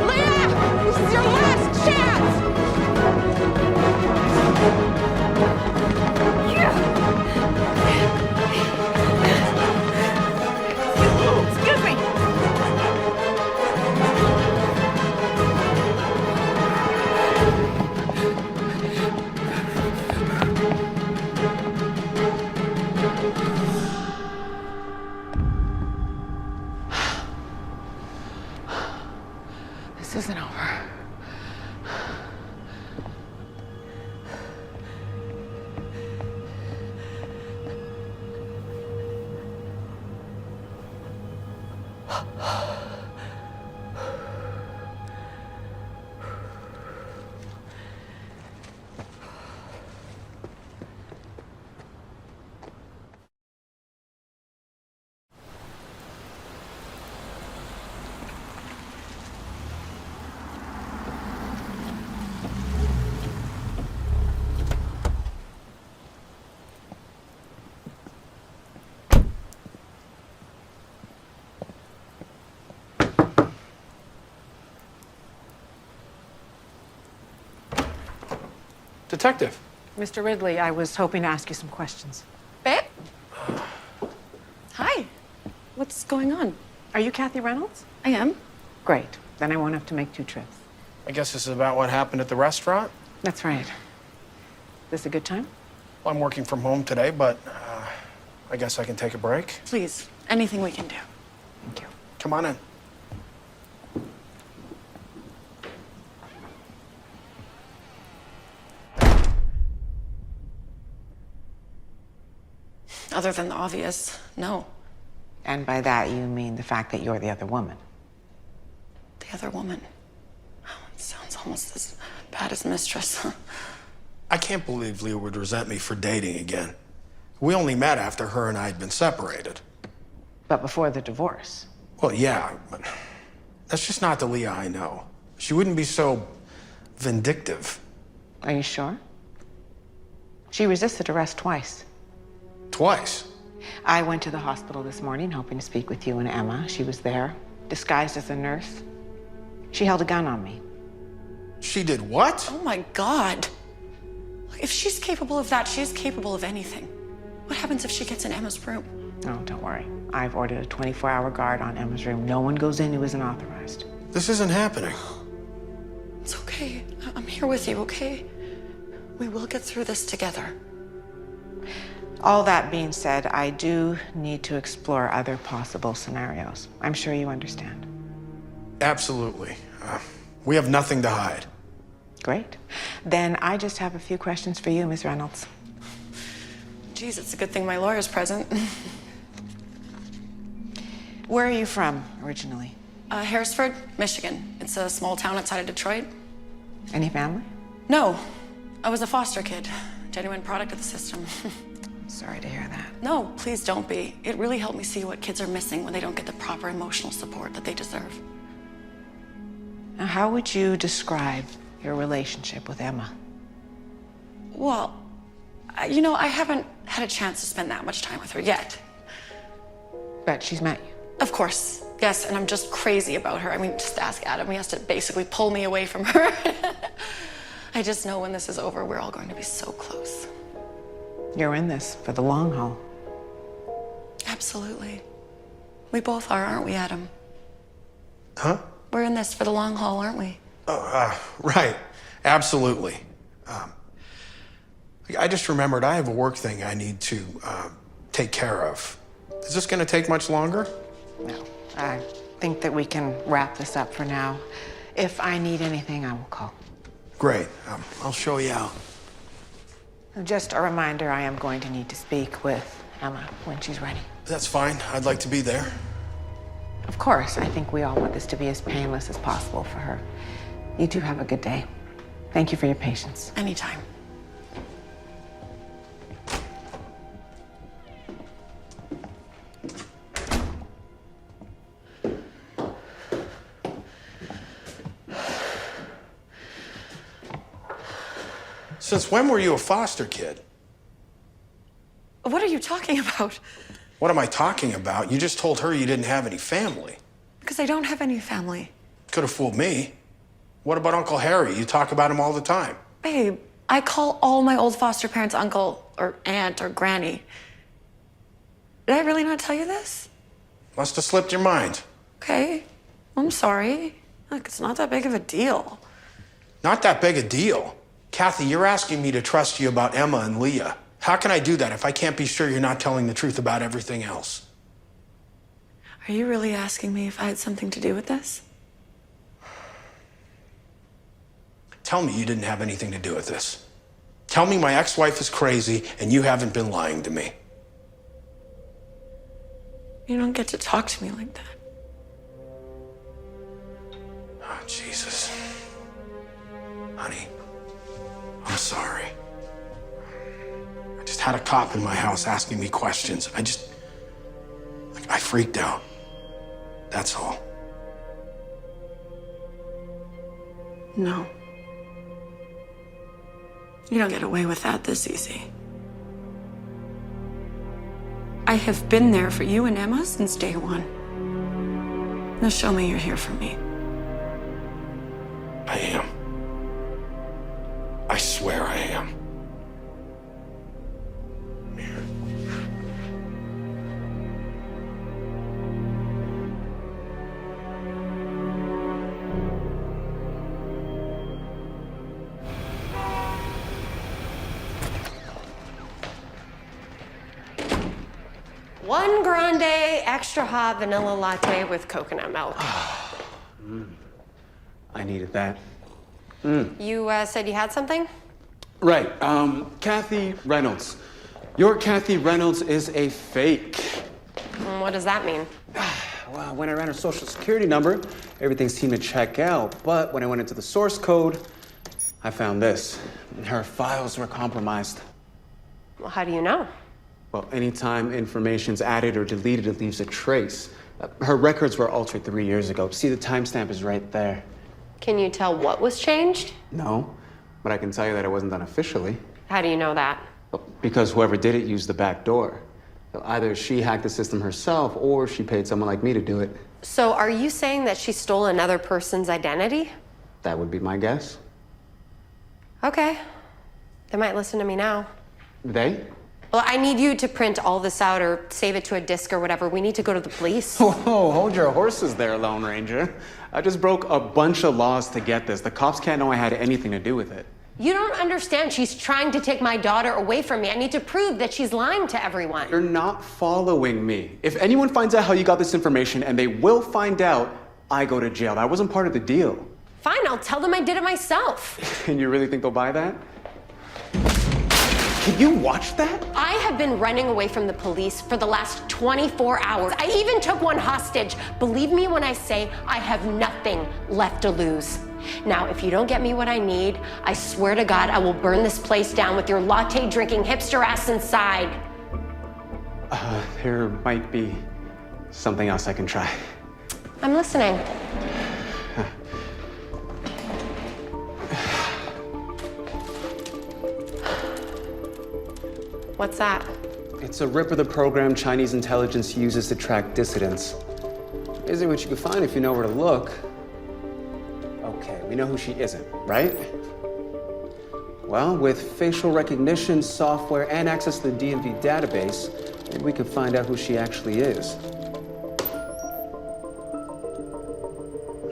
Leah, this is your last chance! Excuse me! This isn't over. Detective. Mr. Ridley, I was hoping to ask you some questions. Babe? Hi. What's going on? Are you Kathy Reynolds? I am. Great. Then I won't have to make 2 trips. I guess this is about what happened at the restaurant. That's right. This a good time? Well, I'm working from home today, but I guess I can take a break. Please, anything we can do. Thank you. Come on in. Other than the obvious, no. And by that, you mean the fact that you're the other woman. The other woman. Oh, it sounds almost as bad as mistress. I can't believe Leah would resent me for dating again. We only met after her and I had been separated. But before the divorce. Well, yeah, but that's just not the Leah I know. She wouldn't be so vindictive. Are you sure? She resisted arrest twice. Twice? I went to the hospital this morning hoping to speak with you and Emma. She was there, disguised as a nurse. She held a gun on me. She did what? Oh my God. If she's capable of that, she's capable of anything. What happens if she gets in Emma's room? Oh, don't worry. I've ordered a 24-hour guard on Emma's room. No one goes in who isn't authorized. This isn't happening. It's okay. I'm here with you, okay? We will get through this together. All that being said, I do need to explore other possible scenarios. I'm sure you understand. Absolutely. We have nothing to hide. Great. Then I just have a few questions for you, Ms. Reynolds. Geez, it's a good thing my lawyer's present. Where are you from originally? Harrisford, Michigan. It's a small town outside of Detroit. Any family? No, I was a foster kid. Genuine product of the system. Sorry to hear that. No, please don't be. It really helped me see what kids are missing when they don't get the proper emotional support that they deserve. Now, how would you describe your relationship with Emma? Well, I haven't had a chance to spend that much time with her yet. But she's met you. Of course, yes, and I'm just crazy about her. I mean, just ask Adam. He has to basically pull me away from her. I just know when this is over, we're all going to be so close. You're in this for the long haul. Absolutely. We both are, aren't we, Adam? Huh? We're in this for the long haul, aren't we? Right. Absolutely. I just remembered I have a work thing I need to take care of. Is this going to take much longer? No. I think that we can wrap this up for now. If I need anything, I will call. Great. I'll show you out. Just a reminder, I am going to need to speak with Emma when she's ready. That's fine. I'd like to be there. Of course, I think we all want this to be as painless as possible for her. You two have a good day. Thank you for your patience. Anytime. Since when were you a foster kid? What are you talking about? What am I talking about? You just told her you didn't have any family. Because I don't have any family. Could have fooled me. What about Uncle Harry? You talk about him all the time. Babe, I call all my old foster parents uncle or aunt or granny. Did I really not tell you this? Must have slipped your mind. Okay, I'm sorry. Look, it's not that big of a deal. Not that big a deal. Kathy, you're asking me to trust you about Emma and Leah. How can I do that if I can't be sure you're not telling the truth about everything else? Are you really asking me if I had something to do with this? Tell me you didn't have anything to do with this. Tell me my ex-wife is crazy and you haven't been lying to me. You don't get to talk to me like that. Oh, Jesus. Honey, I'm sorry. I just had a cop in my house asking me questions. I freaked out. That's all. No. You don't get away with that this easy. I have been there for you and Emma since day one. Now show me you're here for me. I am. I swear I am. One grande extra hot vanilla latte with coconut milk. I needed that. You said you had something? Right. Kathy Reynolds. Your Kathy Reynolds is a fake. What does that mean? Well, when I ran her social security number, everything seemed to check out. But when I went into the source code, I found this. Her files were compromised. Well, how do you know? Well, anytime information's added or deleted, it leaves a trace. Her records were altered 3 years ago. See, the timestamp is right there. Can you tell what was changed? No, but I can tell you that it wasn't done officially. How do you know that? Because whoever did it used the back door. So either she hacked the system herself or she paid someone like me to do it. So are you saying that she stole another person's identity? That would be my guess. Okay. They might listen to me now. They? Well, I need you to print all this out or save it to a disk or whatever. We need to go to the police. Whoa, hold your horses there, Lone Ranger. I just broke a bunch of laws to get this. The cops can't know I had anything to do with it. You don't understand. She's trying to take my daughter away from me. I need to prove that she's lying to everyone. You're not following me. If anyone finds out how you got this information, and they will find out, I go to jail. That wasn't part of the deal. Fine, I'll tell them I did it myself. And you really think they'll buy that? Can you watch that? I have been running away from the police for the last 24 hours. I even took one hostage. Believe me when I say I have nothing left to lose. Now, if you don't get me what I need, I swear to God, I will burn this place down with your latte-drinking hipster ass inside. There might be something else I can try. I'm listening. What's that? It's a rip of the program Chinese intelligence uses to track dissidents. Isn't what you can find if you know where to look. Okay, we know who she isn't, right? Well, with facial recognition software and access to the DMV database, maybe we can find out who she actually is.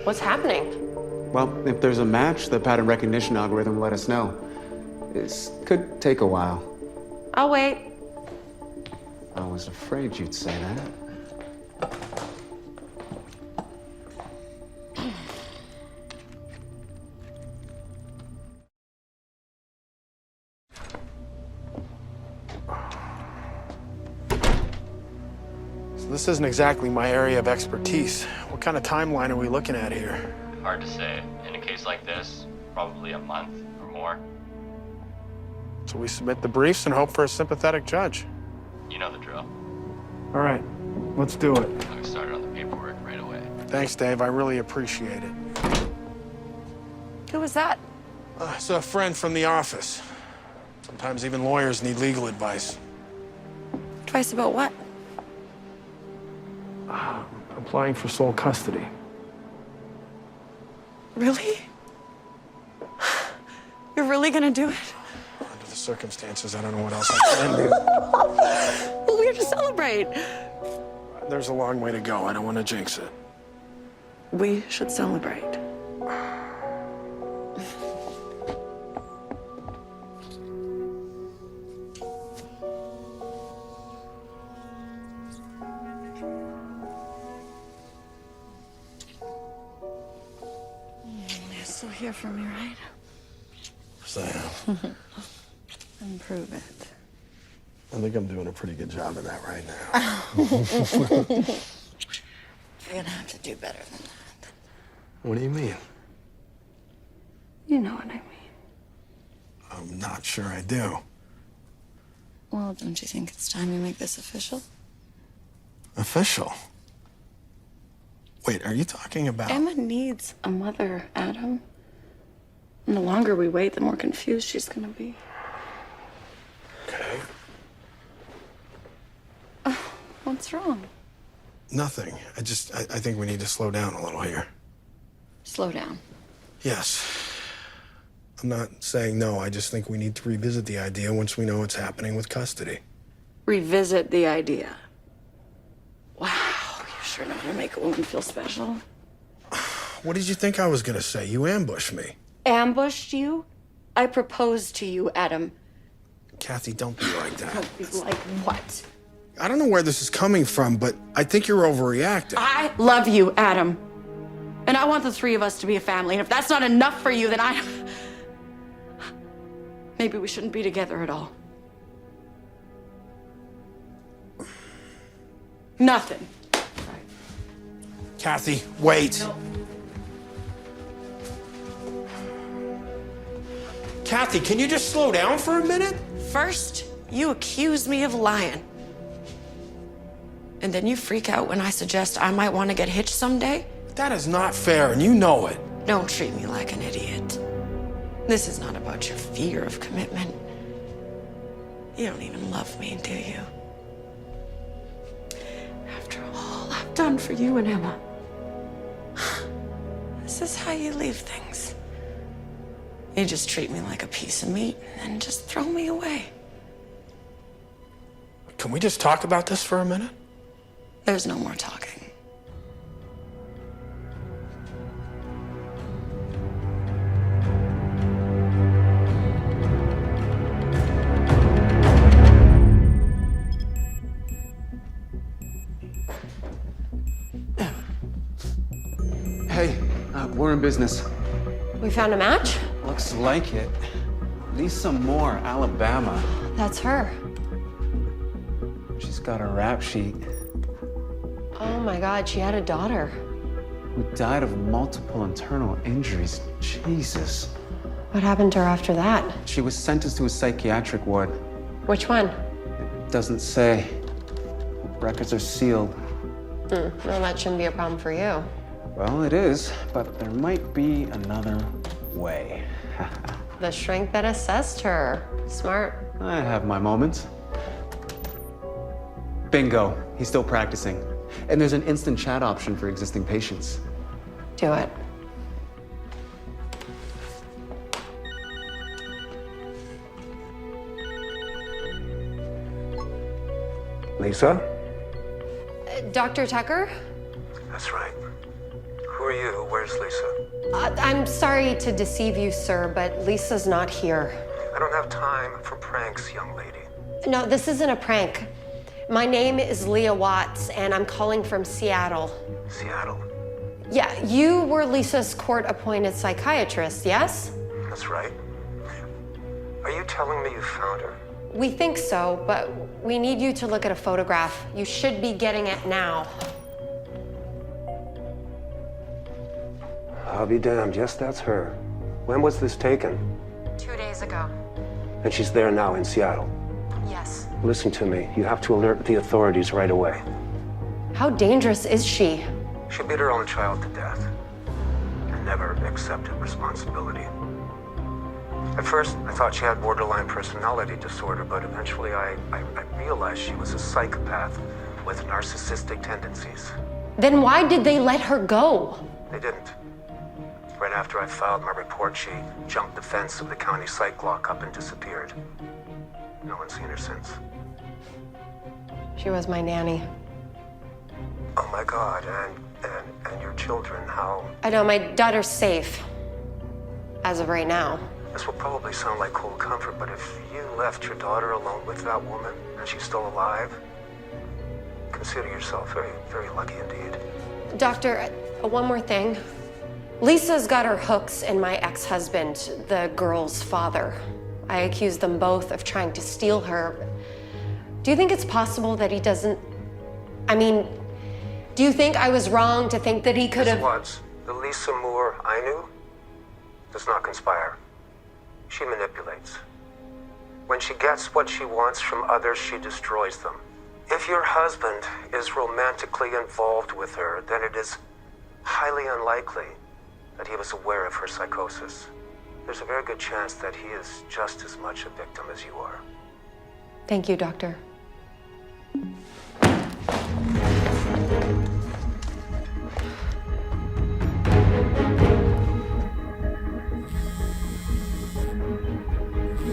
What's happening? Well, if there's a match, the pattern recognition algorithm will let us know. This could take a while. I'll wait. I was afraid you'd say that. So this isn't exactly my area of expertise. What kind of timeline are we looking at here? Hard to say. In a case like this, probably a month or more. So we submit the briefs and hope for a sympathetic judge. You know the drill. All right, let's do it. I'll get started on the paperwork right away. Thanks, Dave. I really appreciate it. Who was that? It's a friend from the office. Sometimes even lawyers need legal advice. Advice about what? Applying for sole custody. Really? You're really gonna do it? Under the circumstances, I don't know what else I can do. Well, we're to celebrate. There's a long way to go. I don't want to jinx it. We should celebrate. You're still here for me, right? Sam, And prove it. I think I'm doing a pretty good job of that right now. You're gonna have to do better than that. What do you mean? You know what I mean. I'm not sure I do. Well, don't you think it's time you make this official? Official? Wait, are you talking about... Emma needs a mother, Adam. And the longer we wait, the more confused she's gonna be. Okay. What's wrong? Nothing. I think we need to slow down a little here. Slow down. Yes. I'm not saying no. I just think we need to revisit the idea once we know what's happening with custody. Revisit the idea. Wow, you sure know how to make a woman feel special. What did you think I was gonna say? You ambushed me. Ambushed you? I proposed to you, Adam. Kathy, don't be like that. Be like what? I don't know where this is coming from, but I think you're overreacting. I love you, Adam. And I want the three of us to be a family. And if that's not enough for you, then maybe we shouldn't be together at all. Nothing. Kathy, wait. No. Kathy, can you just slow down for a minute? First, you accuse me of lying. And then you freak out when I suggest I might want to get hitched someday? That is not fair, and you know it. Don't treat me like an idiot. This is not about your fear of commitment. You don't even love me, do you? After all I've done for you and Emma, this is how you leave things. You just treat me like a piece of meat and just throw me away. Can we just talk about this for a minute? There's no more talking. Hey, we're in business. We found a match? Looks like it. At least some more Alabama. That's her. She's got a rap sheet. Oh my God, she had a daughter. Who died of multiple internal injuries. Jesus. What happened to her after that? She was sentenced to a psychiatric ward. Which one? It doesn't say. Records are sealed. Well, that shouldn't be a problem for you. Well, it is, but there might be another way. The shrink that assessed her. Smart. I have my moments. Bingo. He's still practicing. And there's an instant chat option for existing patients. Do it. Lisa? Dr. Tucker? That's right. Who are you? Where's Lisa? I'm sorry to deceive you, sir, but Lisa's not here. I don't have time for pranks, young lady. No, this isn't a prank. My name is Leia Watts, and I'm calling from Seattle. Seattle? Yeah, you were Lisa's court-appointed psychiatrist, yes? That's right. Are you telling me you found her? We think so, but we need you to look at a photograph. You should be getting it now. I'll be damned. Yes, that's her. When was this taken? 2 days ago. And she's there now in Seattle. Yes. Listen to me. You have to alert the authorities right away. How dangerous is she? She beat her own child to death and never accepted responsibility. At first, I thought she had borderline personality disorder, but eventually I realized she was a psychopath with narcissistic tendencies. Then why did they let her go? They didn't. Right after I filed my report, she jumped the fence of the county psych lockup and disappeared. No one's seen her since. She was my nanny. Oh my God, and your children, how? I know, my daughter's safe. As of right now. This will probably sound like cold comfort, but if you left your daughter alone with that woman and she's still alive, consider yourself very, very lucky indeed. Doctor, one more thing. Lisa's got her hooks in my ex-husband, the girl's father. I accuse them both of trying to steal her. Do you think it's possible that he doesn't... I mean, do you think I was wrong to think that he could have... This was. The Lisa Moore I knew does not conspire. She manipulates. When she gets what she wants from others, she destroys them. If your husband is romantically involved with her, then it is highly unlikely that he was aware of her psychosis. There's a very good chance that he is just as much a victim as you are. Thank you, Doctor.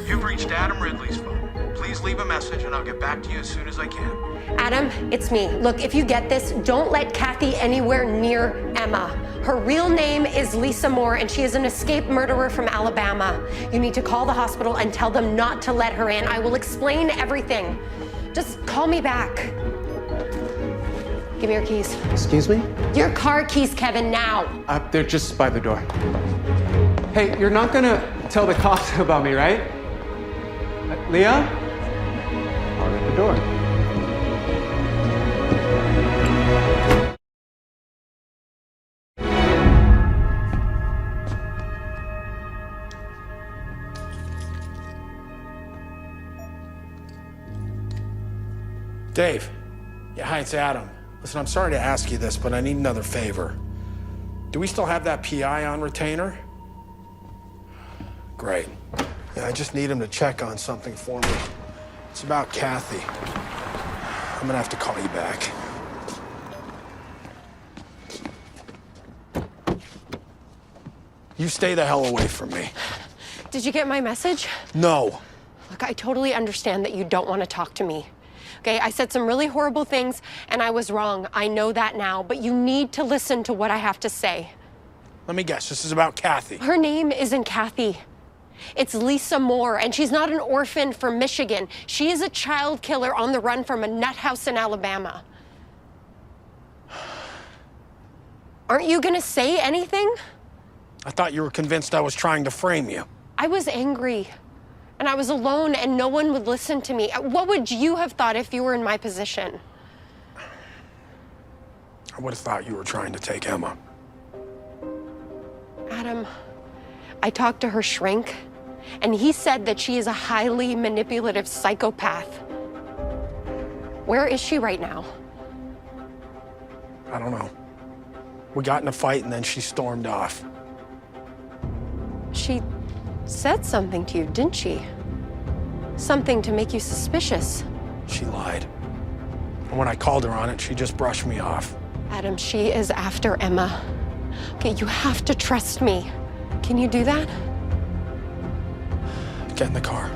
You've reached Adam Ridley's phone. Please leave a message and I'll get back to you as soon as I can. Adam, it's me. Look, if you get this, don't let Kathy anywhere near Emma. Her real name is Lisa Moore, and she is an escaped murderer from Alabama. You need to call the hospital and tell them not to let her in. I will explain everything. Just call me back. Give me your keys. Excuse me? Your car keys, Kevin, now. They're just by the door. Hey, you're not gonna tell the cops about me, right? Leah? I'll at the door. Dave. Yeah, hi, it's Adam. Listen, I'm sorry to ask you this, but I need another favor. Do we still have that PI on retainer? Great. Yeah, I just need him to check on something for me. It's about Kathy. I'm gonna have to call you back. You stay the hell away from me. Did you get my message? No. Look, I totally understand that you don't want to talk to me. Okay, I said some really horrible things, and I was wrong. I know that now, but you need to listen to what I have to say. Let me guess, this is about Kathy. Her name isn't Kathy. It's Lisa Moore, and she's not an orphan from Michigan. She is a child killer on the run from a nut house in Alabama. Aren't you gonna say anything? I thought you were convinced I was trying to frame you. I was angry. And I was alone and no one would listen to me. What would you have thought if you were in my position? I would have thought you were trying to take Emma. Adam, I talked to her shrink, and he said that she is a highly manipulative psychopath. Where is she right now? I don't know. We got in a fight and then she stormed off. She said something to you, didn't she? Something to make you suspicious. She lied. And when I called her on it, she just brushed me off. Adam, she is after Emma. Okay, you have to trust me. Can you do that? Get in the car.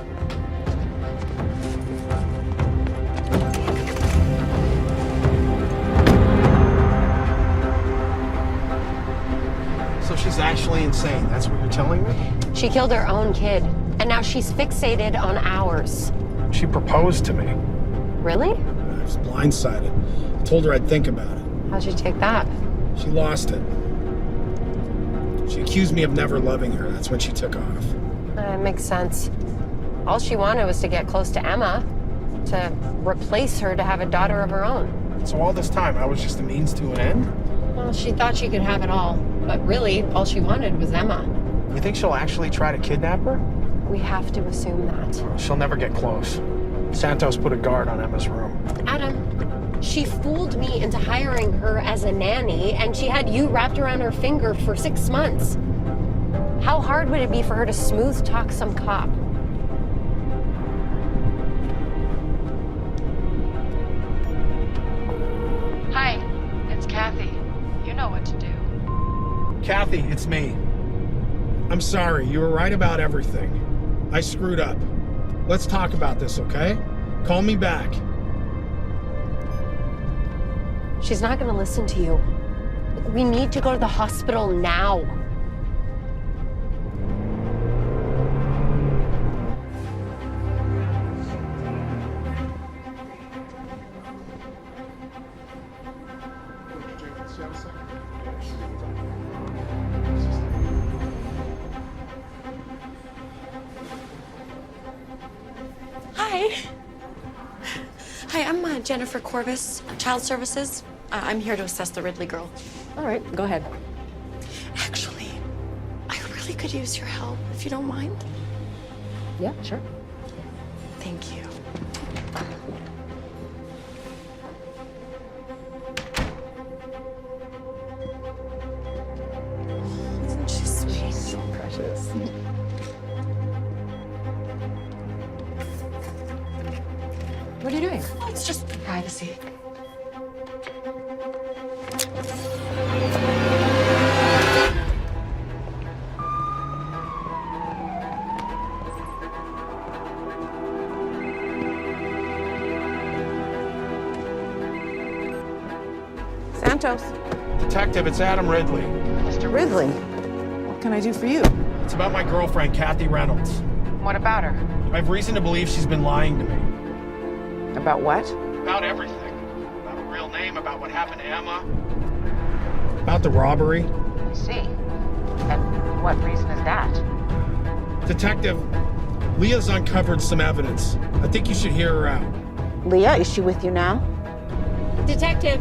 So she's actually insane, that's what you're telling me? She killed her own kid, and now she's fixated on ours. She proposed to me. Really? I was blindsided. I told her I'd think about it. How'd you take that? She lost it. She accused me of never loving her. That's when she took off. That makes sense. All she wanted was to get close to Emma, to replace her to have a daughter of her own. So all this time, I was just a means to an end? Well, she thought she could have it all, but really, all she wanted was Emma. You think she'll actually try to kidnap her? We have to assume that. She'll never get close. Santos put a guard on Emma's room. Adam, she fooled me into hiring her as a nanny, and she had you wrapped around her finger for 6 months. How hard would it be for her to smooth talk some cop? Hi, it's Kathy. You know what to do. Kathy, it's me. I'm sorry, you were right about everything. I screwed up. Let's talk about this, okay? Call me back. She's not gonna listen to you. We need to go to the hospital now. Hi, I'm Jennifer Corbis, Child Services. I'm here to assess the Ridley girl. All right, go ahead. Actually, I really could use your help, if you don't mind. Yeah, sure. Thank you. Isn't she sweet? So precious. What are you doing? Oh, it's just privacy. Santos. Detective, it's Adam Ridley. Mr. Ridley, what can I do for you? It's about my girlfriend, Kathy Reynolds. What about her? I have reason to believe she's been lying to me. About what? About everything. About her real name, about what happened to Emma. About the robbery. I see. And what reason is that? Detective, Leah's uncovered some evidence. I think you should hear her out. Leah, is she with you now? Detective,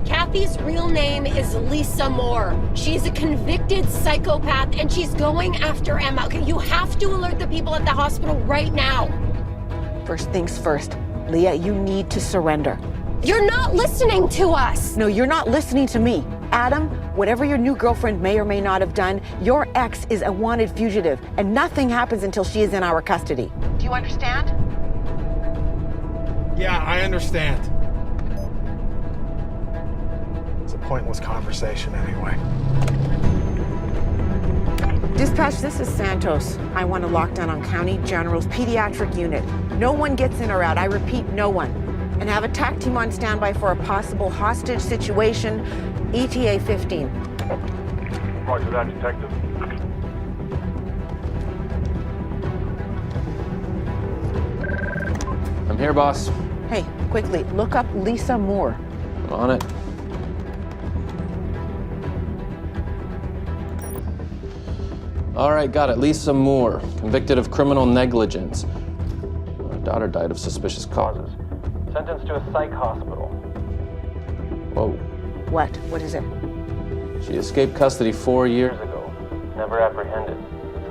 Kathy's real name is Lisa Moore. She's a convicted psychopath, and she's going after Emma. Okay, you have to alert the people at the hospital right now. First things first. Leah, you need to surrender. You're not listening to us. No, you're not listening to me. Adam, whatever your new girlfriend may or may not have done, your ex is a wanted fugitive, and nothing happens until she is in our custody. Do you understand? Yeah, I understand. It's a pointless conversation anyway. Dispatch, this is Santos. I want a lockdown on County General's pediatric unit. No one gets in or out. I repeat, no one. And have a TAC team on standby for a possible hostage situation, ETA 15. Roger that, Detective. I'm here, boss. Hey, quickly, look up Lisa Moore. I'm on it. All right, got it. Lisa Moore, convicted of criminal negligence. Her daughter died of suspicious causes. Sentenced to a psych hospital. Whoa. What? What is it? She escaped custody 4 years ago. Never apprehended.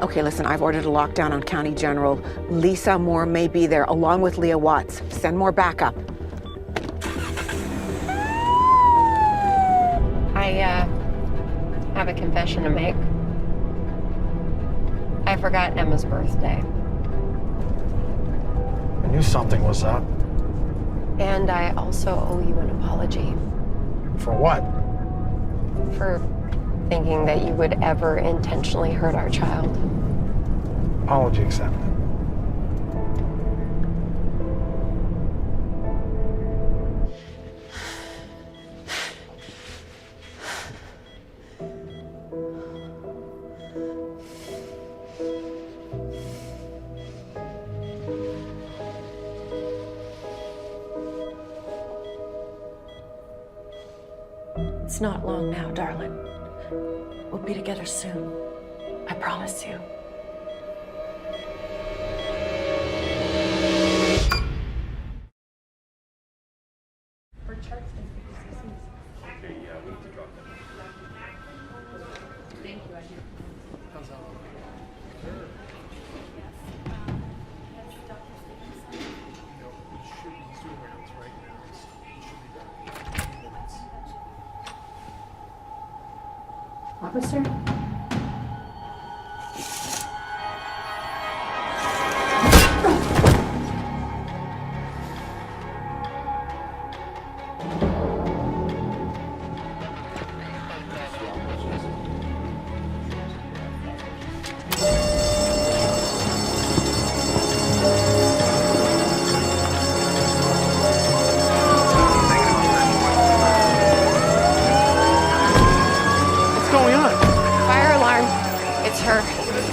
Okay, listen, I've ordered a lockdown on County General. Lisa Moore may be there, along with Leia Watts. Send more backup. I have a confession to make. I forgot Emma's birthday. I knew something was up. And I also owe you an apology. For what? For thinking that you would ever intentionally hurt our child. Apology accepted. It's not long now, darling. We'll be together soon. I promise you. Officer?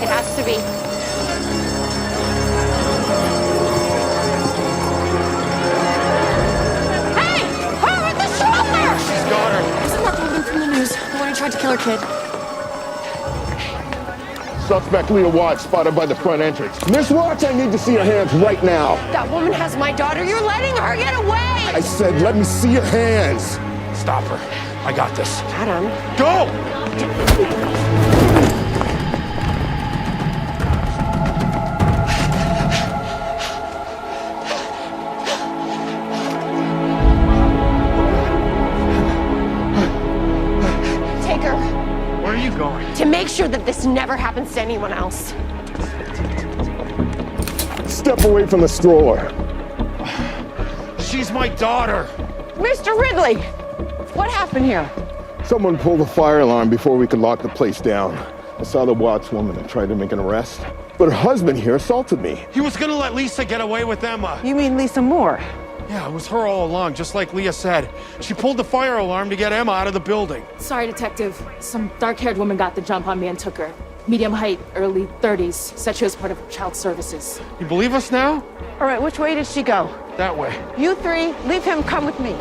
It has to be. Hey! Her with the shoulder! She's got her. Isn't that the woman from the news? The one who tried to kill her kid? Suspect Leia Watts spotted by the front entrance. Miss Watts, I need to see your hands right now. That woman has my daughter. You're letting her get away! I said, let me see your hands. Stop her. I got this. Adam. Go! Take her. Where are you going? To make sure that this never happens to anyone else. Step away from the stroller. She's my daughter. Mr. Ridley! What happened here? Someone pulled the fire alarm before we could lock the place down. I saw the Watts woman and tried to make an arrest, but her husband here assaulted me. He was gonna let Lisa get away with Emma. You mean Lisa Moore? Yeah, it was her all along, just like Leah said. She pulled the fire alarm to get Emma out of the building. Sorry, detective. Some dark-haired woman got the jump on me and took her. Medium height, early 30s. Said she was part of child services. You believe us now? All right, which way did she go? That way. You three, leave him, come with me.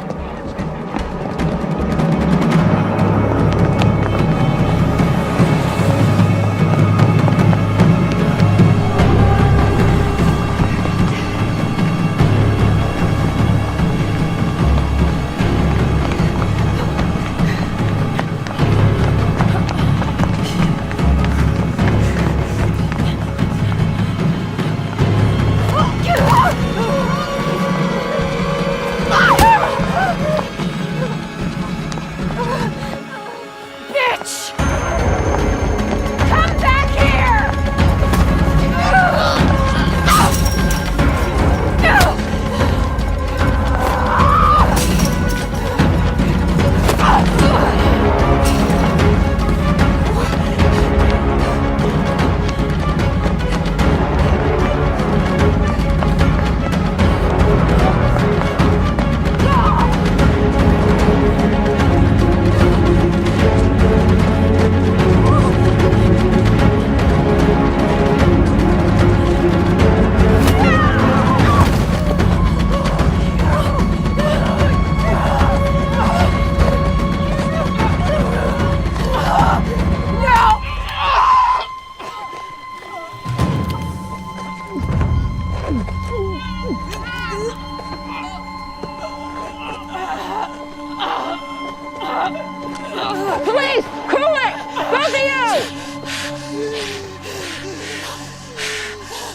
Please, cool it! Both of you!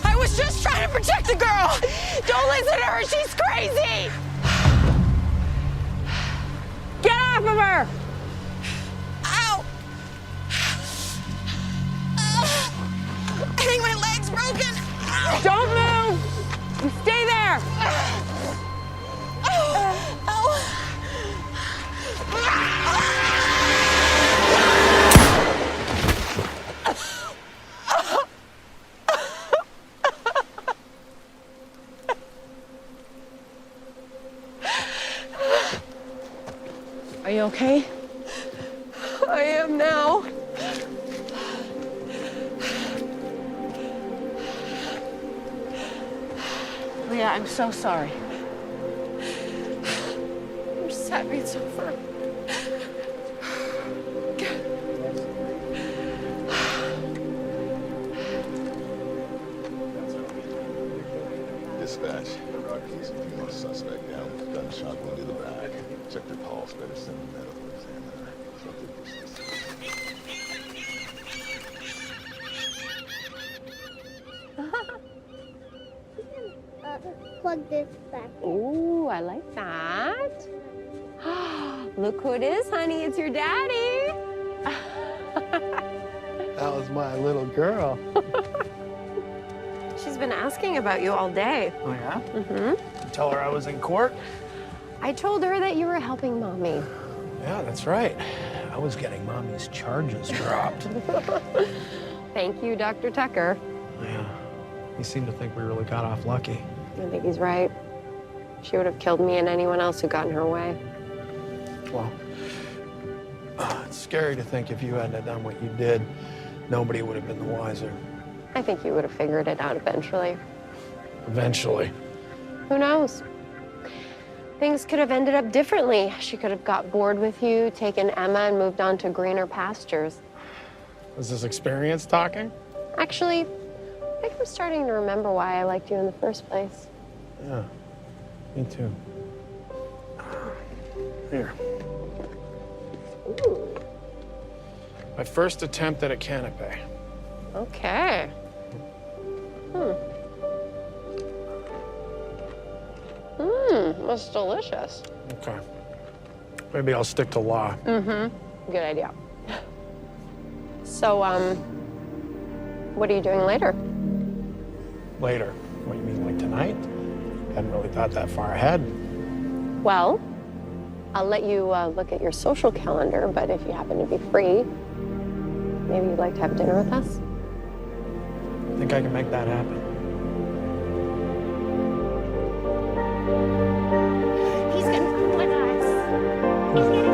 I was just trying to protect the girl! Don't listen to her, she's crazy! Get off of her! Ow! I think my leg's broken! Don't move! You stay there! Are you okay? I am now. Leah, I'm so sorry. I'm just happy it's over. Dispatch. He's a female suspect down with gunshot wound to the back. Check their pulse. Better send the medical examiner. Plug this back. Ooh, I like that. Look who it is, honey. It's your daddy. That was my little girl. She's been asking about you all day. Oh, yeah? Mm-hmm. Tell her I was in court? I told her that you were helping Mommy. Yeah, that's right. I was getting Mommy's charges dropped. Thank you, Dr. Tucker. Yeah. He seemed to think we really got off lucky. I think he's right. She would have killed me and anyone else who got in her way. Well, it's scary to think if you hadn't have done what you did, nobody would have been the wiser. I think you would have figured it out eventually. Eventually. Who knows? Things could have ended up differently. She could have got bored with you, taken Emma, and moved on to greener pastures. Was this experience talking? Actually, I think I'm starting to remember why I liked you in the first place. Yeah, me too. Here. Ooh. My first attempt at a canapé. Okay. That's delicious. Okay. Maybe I'll stick to law. Mm-hmm. Good idea. So, what are you doing later? Later. What, you mean like tonight? Hadn't really thought that far ahead. Well, I'll let you look at your social calendar, but if you happen to be free, maybe you'd like to have dinner with us? I think I can make that happen. He's gonna come with us. He's gonna